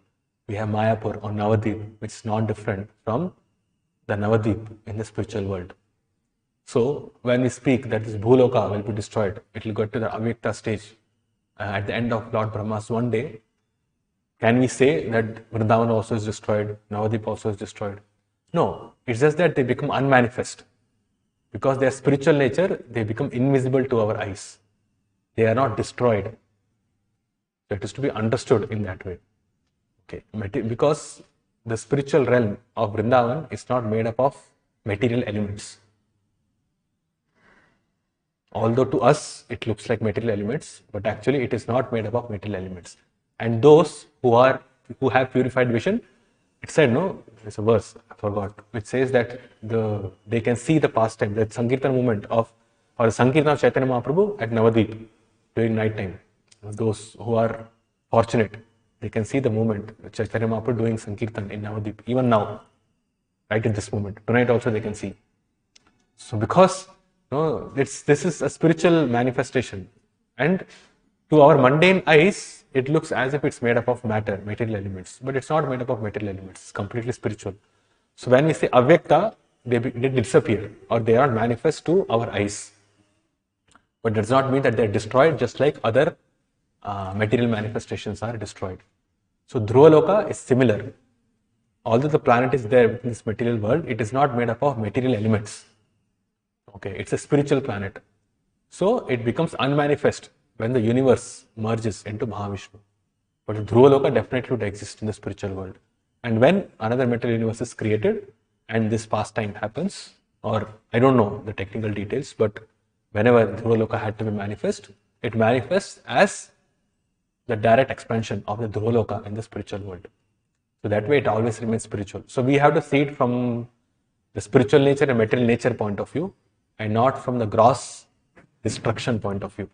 We have Mayapur or Navadvip, which is non-different from the Navadvip in the spiritual world. So, when we speak that this Bhuloka will be destroyed, it will go to the Avyakta stage at the end of Lord Brahma's one day. Can we say that Vrindavan also is destroyed, Navadvip also is destroyed? No, it's just that they become unmanifest. Because their spiritual nature, they become invisible to our eyes. They are not destroyed. So it is to be understood in that way. Okay, because the spiritual realm of Vrindavan is not made up of material elements. Although to us it looks like material elements, but actually it is not made up of material elements. And those who have purified vision, it said, no, there's a verse, I forgot, which says that they can see the pastime, the Sankirtan movement or the Sankirtan of Chaitanya Mahaprabhu at Navadvip during night time. Those who are fortunate, they can see the movement, Chaitanya Mahaprabhu doing Sankirtan in Navadvip, even now, right at this moment. Tonight also they can see. So because this is a spiritual manifestation, and to our mundane eyes, it looks as if it's made up of matter, material elements, but it's not made up of material elements. It's completely spiritual. So when we say Avyakta, they disappear or they are manifest to our eyes. But does not mean that they're destroyed, just like other material manifestations are destroyed. So Dhruvaloka is similar. Although the planet is there within this material world, it is not made up of material elements. Okay, it's a spiritual planet. So it becomes unmanifest when the universe merges into Mahavishnu. But Dhruvaloka definitely would exist in the spiritual world. And when another material universe is created and this pastime happens, or I don't know the technical details, but whenever Dhruvaloka had to be manifest, it manifests as the direct expansion of the Dhruvaloka in the spiritual world. So that way it always remains spiritual. So we have to see it from the spiritual nature and material nature point of view, and not from the gross destruction point of view.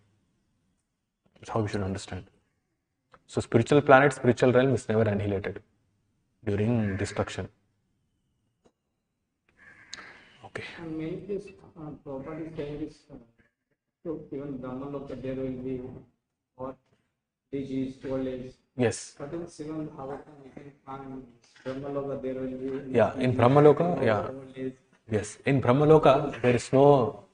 That's how we should understand. So spiritual planet, spiritual realm is never annihilated during destruction. Okay. And many places, Prabhupada is saying this, even Brahmaloka there will be what disease, old age. Yes. But in Sivan Bhavata, we can find Brahmaloka there will be. Yeah, in Brahmaloka, yeah. Old age. Yes, in Brahmaloka, there is no,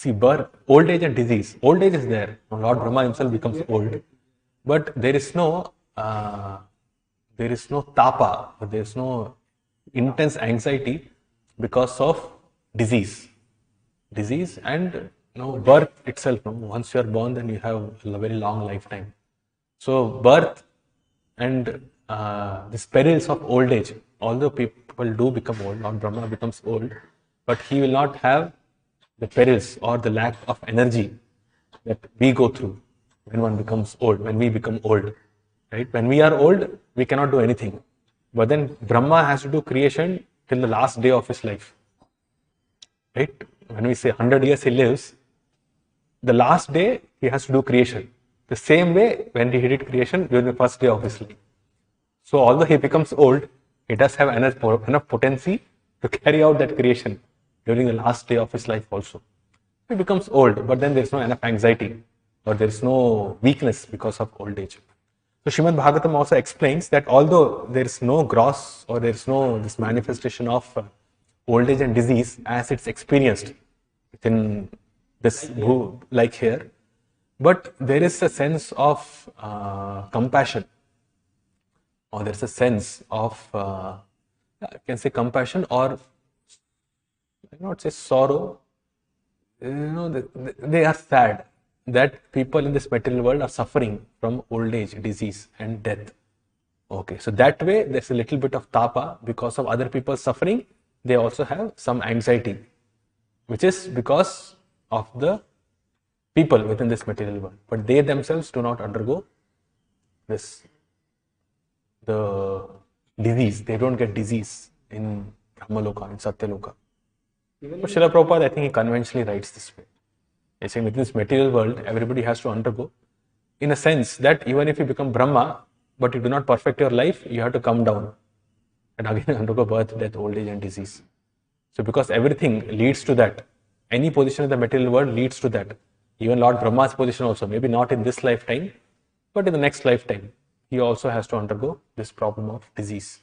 birth, old age and disease. Old age is there. Lord Brahma himself becomes old. But there is no there is no tapa, there is no intense anxiety because of disease. Disease and birth itself. Once you are born, then you have a very long lifetime. So birth and these perils of old age, although people do become old, Lord Brahma becomes old, but he will not have the perils or the lack of energy that we go through when one becomes old, when we become old. Right? When we are old, we cannot do anything. But then Brahma has to do creation till the last day of his life. Right? When we say 100 years he lives, the last day he has to do creation. The same way when he did creation during the first day of his life. So although he becomes old, he does have enough potency to carry out that creation during the last day of his life also. He becomes old, but then there is no enough anxiety or there is no weakness because of old age. So Srimad Bhagavatam also explains that although there is no gross or there is no this manifestation of old age and disease as it's experienced within this like here, but there is a sense of compassion, or there is a sense of I can say compassion, or I not say sorrow. They are sad that people in this material world are suffering from old age, disease and death. Okay, so that way there's a little bit of tapa because of other people suffering. They also have some anxiety, which is because of the people within this material world, but they themselves do not undergo the disease. They don't get disease in Brahmaloka, in Satyaloka. But Srila Prabhupada, I think he conventionally writes this way. He's saying within this material world, everybody has to undergo, in a sense that even if you become Brahma, but you do not perfect your life, you have to come down and again undergo birth, death, old age and disease. So because everything leads to that, any position in the material world leads to that. Even Lord Brahma's position also, maybe not in this lifetime, but in the next lifetime, he also has to undergo this problem of disease.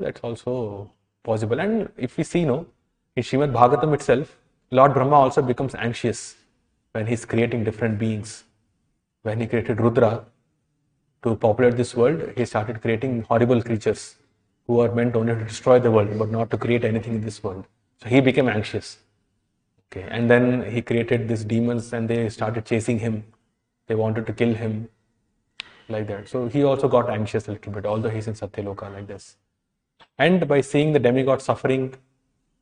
That's also possible. And if we see, in Srimad Bhagavatam itself, Lord Brahma also becomes anxious when he's creating different beings. When he created Rudra to populate this world, he started creating horrible creatures who are meant only to destroy the world, but not to create anything in this world. So he became anxious. Okay, and then he created these demons and they started chasing him. They wanted to kill him, like that. So he also got anxious a little bit, although he's in Satyaloka like this. And by seeing the demigod suffering,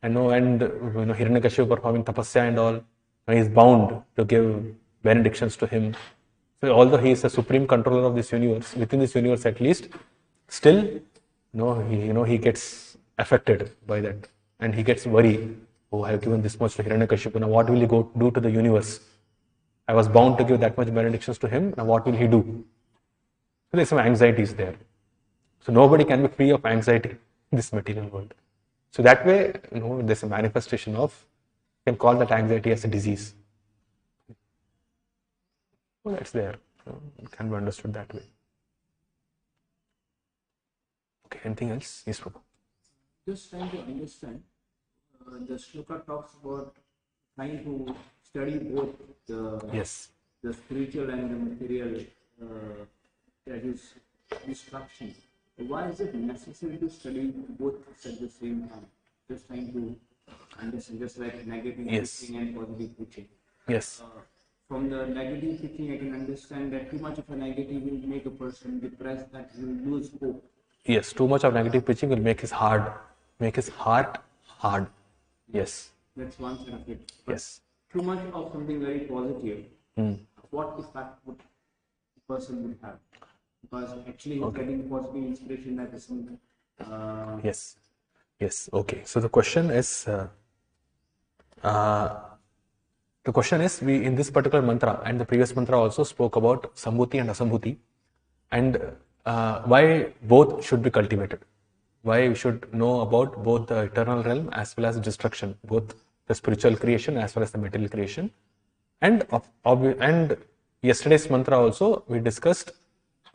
Hiranyakashipu performing tapasya and all, he is bound to give benedictions to him. So although he is the supreme controller of this universe, within this universe at least, still, he gets affected by that, and he gets worried. Oh, I have given this much to Hiranyakashipu. Now what will he go do to the universe? I was bound to give that much benedictions to him. Now what will he do? So there's some anxieties there. So nobody can be free of anxiety in this material world. So that way, there's a manifestation of, you can call that anxiety as a disease. So that's there. It can be understood that way. Okay, anything else? Yes, Prabhu. Just trying to understand, the shloka talks about trying to study both the spiritual and the material, that is instruction. Why is it necessary to study both at the same time? Just trying to understand, just like negative preaching and positive preaching. Yes. From the negative preaching, I can understand that too much of a negative will make a person depressed, that he will lose hope. Yes, too much of negative preaching will make his heart hard. Yes. That's one side of it. But yes. Too much of something very positive, what effect would the person would have? Because actually he's getting positive inspiration that isn't. Yes. Okay. So the question is, we in this particular mantra and the previous mantra also spoke about Sambhuti and Asambhuti, and why both should be cultivated. Why we should know about both the eternal realm as well as destruction, both the spiritual creation as well as the material creation. And yesterday's mantra also we discussed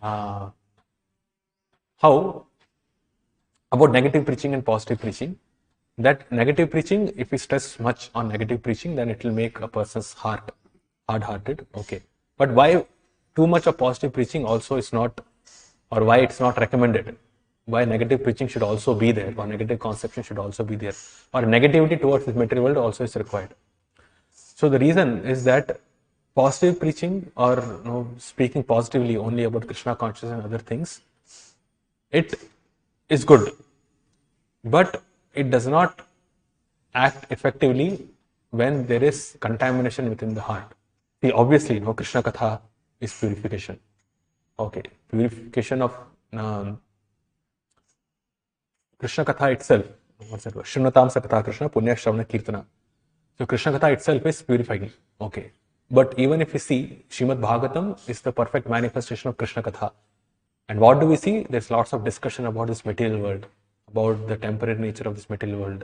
how about negative preaching and positive preaching. That negative preaching, if we stress much on negative preaching, then it will make a person's heart hard-hearted. Okay, but why too much of positive preaching also is not or why it's not recommended, why negative preaching should also be there, or negative conception should also be there, or negativity towards this material world also is required. So the reason is that positive preaching, or speaking positively only about Krishna consciousness and other things, it is good, but it does not act effectively when there is contamination within the heart. See, obviously, Krishna Katha is purification. Okay, purification of Krishna Katha itself. What's that? Shrunatam Sakatha Krishna Punya Shravana Kirtana. So Krishna Katha itself is purifying. Okay, but even if we see, Srimad Bhagavatam is the perfect manifestation of Krishna Katha. And what do we see? There's lots of discussion about this material world, about the temporary nature of this material world,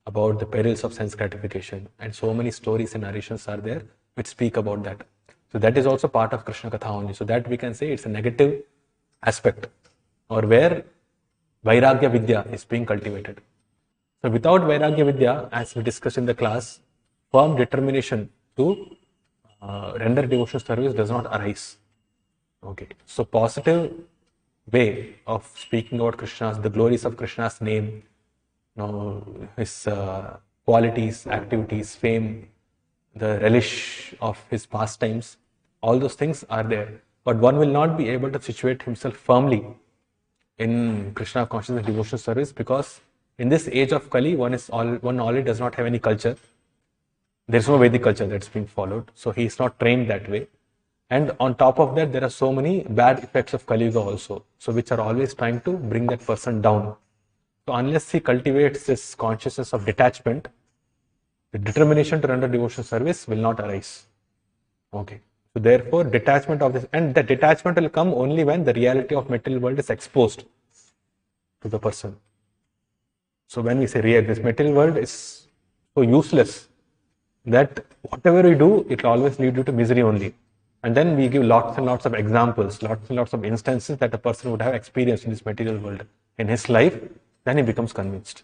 about the perils of sense gratification, and so many stories and narrations are there which speak about that. So that is also part of Krishna Katha only. So that we can say it's a negative aspect, or where Vairagya Vidya is being cultivated. So without Vairagya Vidya, as we discussed in the class, firm determination to render devotional service does not arise. Okay, so positive way of speaking about Krishna's, the glories of Krishna's name, his qualities, activities, fame, the relish of his pastimes, all those things are there. But one will not be able to situate himself firmly in Krishna consciousness devotional service, because in this age of Kali, one already does not have any culture. There is no Vedic culture that's being followed, so he is not trained that way. And on top of that, there are so many bad effects of Kali Yuga also, so which are always trying to bring that person down. So unless he cultivates this consciousness of detachment, the determination to render devotional service will not arise. Okay. So therefore, detachment of this, and the detachment will come only when the reality of material world is exposed to the person. So when we say this material world is so useless that whatever we do, it will always lead you to misery only. And then we give lots and lots of examples, lots and lots of instances that a person would have experienced in this material world in his life, then he becomes convinced.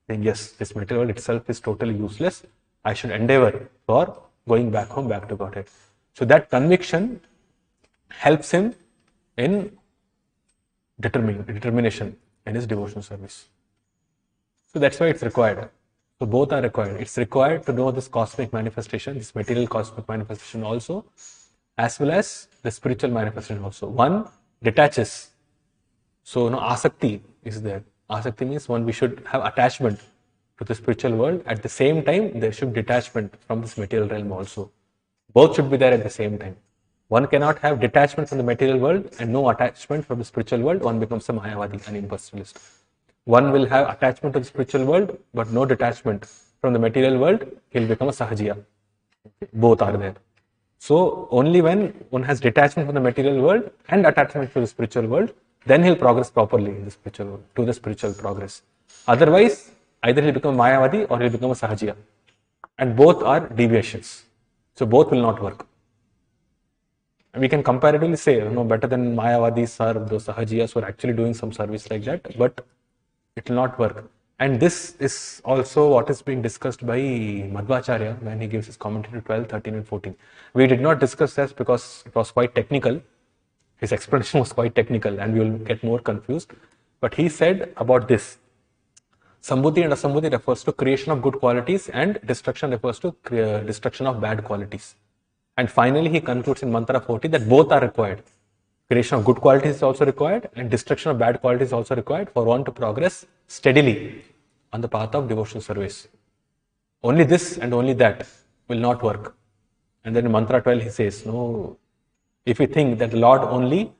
Saying, yes, this material world itself is totally useless. I should endeavor for going back home, back to Godhead. So that conviction helps him in determination in his devotional service. So that's why it's required. So both are required. It's required to know this cosmic manifestation, this material cosmic manifestation also, as well as the spiritual manifestation also. One detaches. So asakti is there. Asakti means we should have attachment to the spiritual world. At the same time, there should be detachment from this material realm also. Both should be there at the same time. One cannot have detachment from the material world and no attachment from the spiritual world. One becomes a Mayavadi, an impersonalist. One will have attachment to the spiritual world, but no detachment from the material world. He will become a Sahajiya. Both are there. So only when one has detachment from the material world and attachment to the spiritual world, then he'll progress properly in the spiritual world, to the spiritual progress. Otherwise, either he'll become a Mayavadi or he'll become a Sahajiya. And both are deviations. So both will not work. And we can comparatively say, better than Mayavadis or those Sahajiyas who are actually doing some service like that, but it will not work. And this is also what is being discussed by Madhvacharya when he gives his commentary to 12, 13 and 14. We did not discuss this because it was quite technical. His explanation was quite technical and we will get more confused. But he said about this, Sambhuti and Asambhuti refers to creation of good qualities and destruction refers to destruction of bad qualities. And finally he concludes in Mantra 40 that both are required. Creation of good qualities is also required and destruction of bad qualities is also required for one to progress steadily on the path of devotional service. Only this and only that will not work. And then in Mantra 12 he says, no, if you think that the Lord only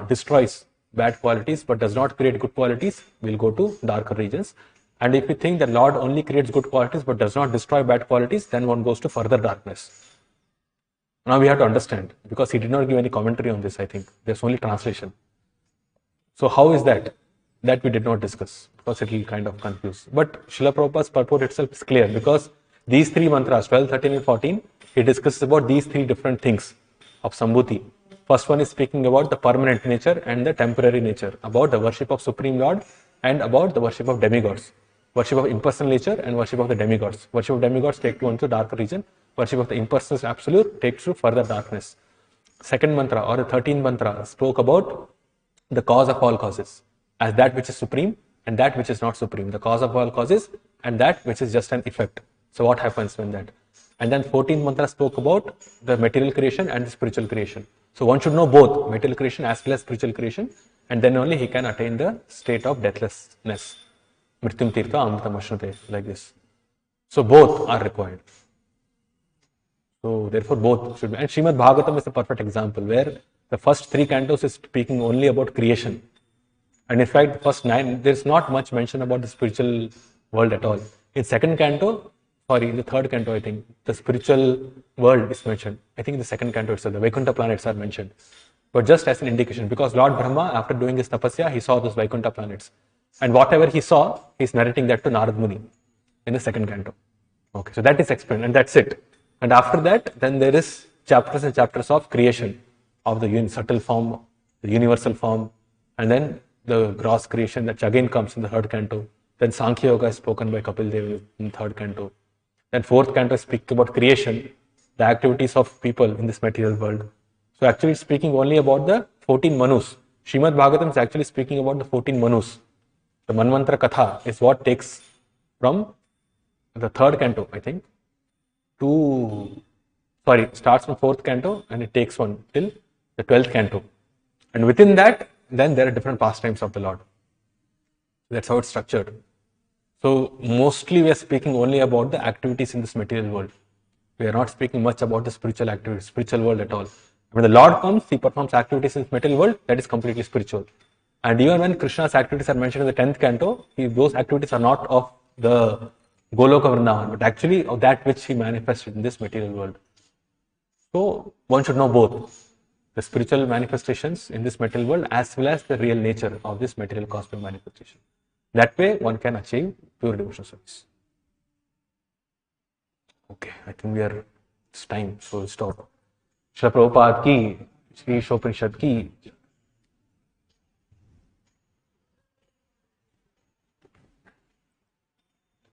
destroys bad qualities but does not create good qualities, we'll go to darker regions. And if you think that Lord only creates good qualities but does not destroy bad qualities, then one goes to further darkness. Now we have to understand, because he did not give any commentary on this, I think. There's only translation. So how is that? That we did not discuss, because it will kind of confuse. But Srila Prabhupada's purport itself is clear, because these three mantras, 12, 13 and 14, he discusses about these three different things of Sambhuti. First one is speaking about the permanent nature and the temporary nature, about the worship of Supreme Lord and about the worship of demigods. Worship of impersonal nature and worship of the demigods. Worship of demigods take you into darker region. Worship of the impersonal absolute takes you further darkness. Second mantra or the 13th mantra spoke about the cause of all causes as that which is supreme and that which is not supreme, the cause of all causes and that which is just an effect. So what happens when that? And then 14th mantra spoke about the material creation and the spiritual creation. So one should know both material creation as well as spiritual creation, and then only he can attain the state of deathlessness. Mrityum tirtha amritam ashnute, like this. So both are required. So therefore both should be. And Srimad Bhagavatam is a perfect example where the first 3 cantos is speaking only about creation. And in fact, the first 9, there is not much mention about the spiritual world at all. In second canto, in the third canto, I think, the spiritual world is mentioned. I think in the second canto itself, the Vaikuntha planets are mentioned. But just as an indication, because Lord Brahma, after doing his tapasya, he saw those Vaikuntha planets. And whatever he saw, he's narrating that to Narad Muni in the second canto. Okay, so that is explained, and that's it. And after that, then there is chapters and chapters of creation of the subtle form, the universal form, and then the gross creation, that again comes in the third canto. Then Sankhya Yoga is spoken by Kapil Dev in the third canto. Then fourth canto speaks about creation, the activities of people in this material world. So actually it's speaking only about the 14 Manus. Srimad Bhagavatam is actually speaking about the 14 Manus. The Manvantara Katha is what takes from the third canto, I think, starts from fourth canto and it takes one till the 12th canto. And within that, then there are different pastimes of the Lord. That's how it's structured. So mostly we are speaking only about the activities in this material world. We are not speaking much about the spiritual activities, spiritual world at all. When the Lord comes, he performs activities in this material world, that is completely spiritual. And even when Krishna's activities are mentioned in the 10th canto, those activities are not of the Goloka Vrindavan, but actually of that which he manifested in this material world. So one should know both the spiritual manifestations in this material world as well as the real nature of this material cosmic manifestation. That way one can achieve pure devotional service. Okay, I think it's time, so we'll stop. Śrīla Prabhupada ki, Śrī Īśopaniṣad ki.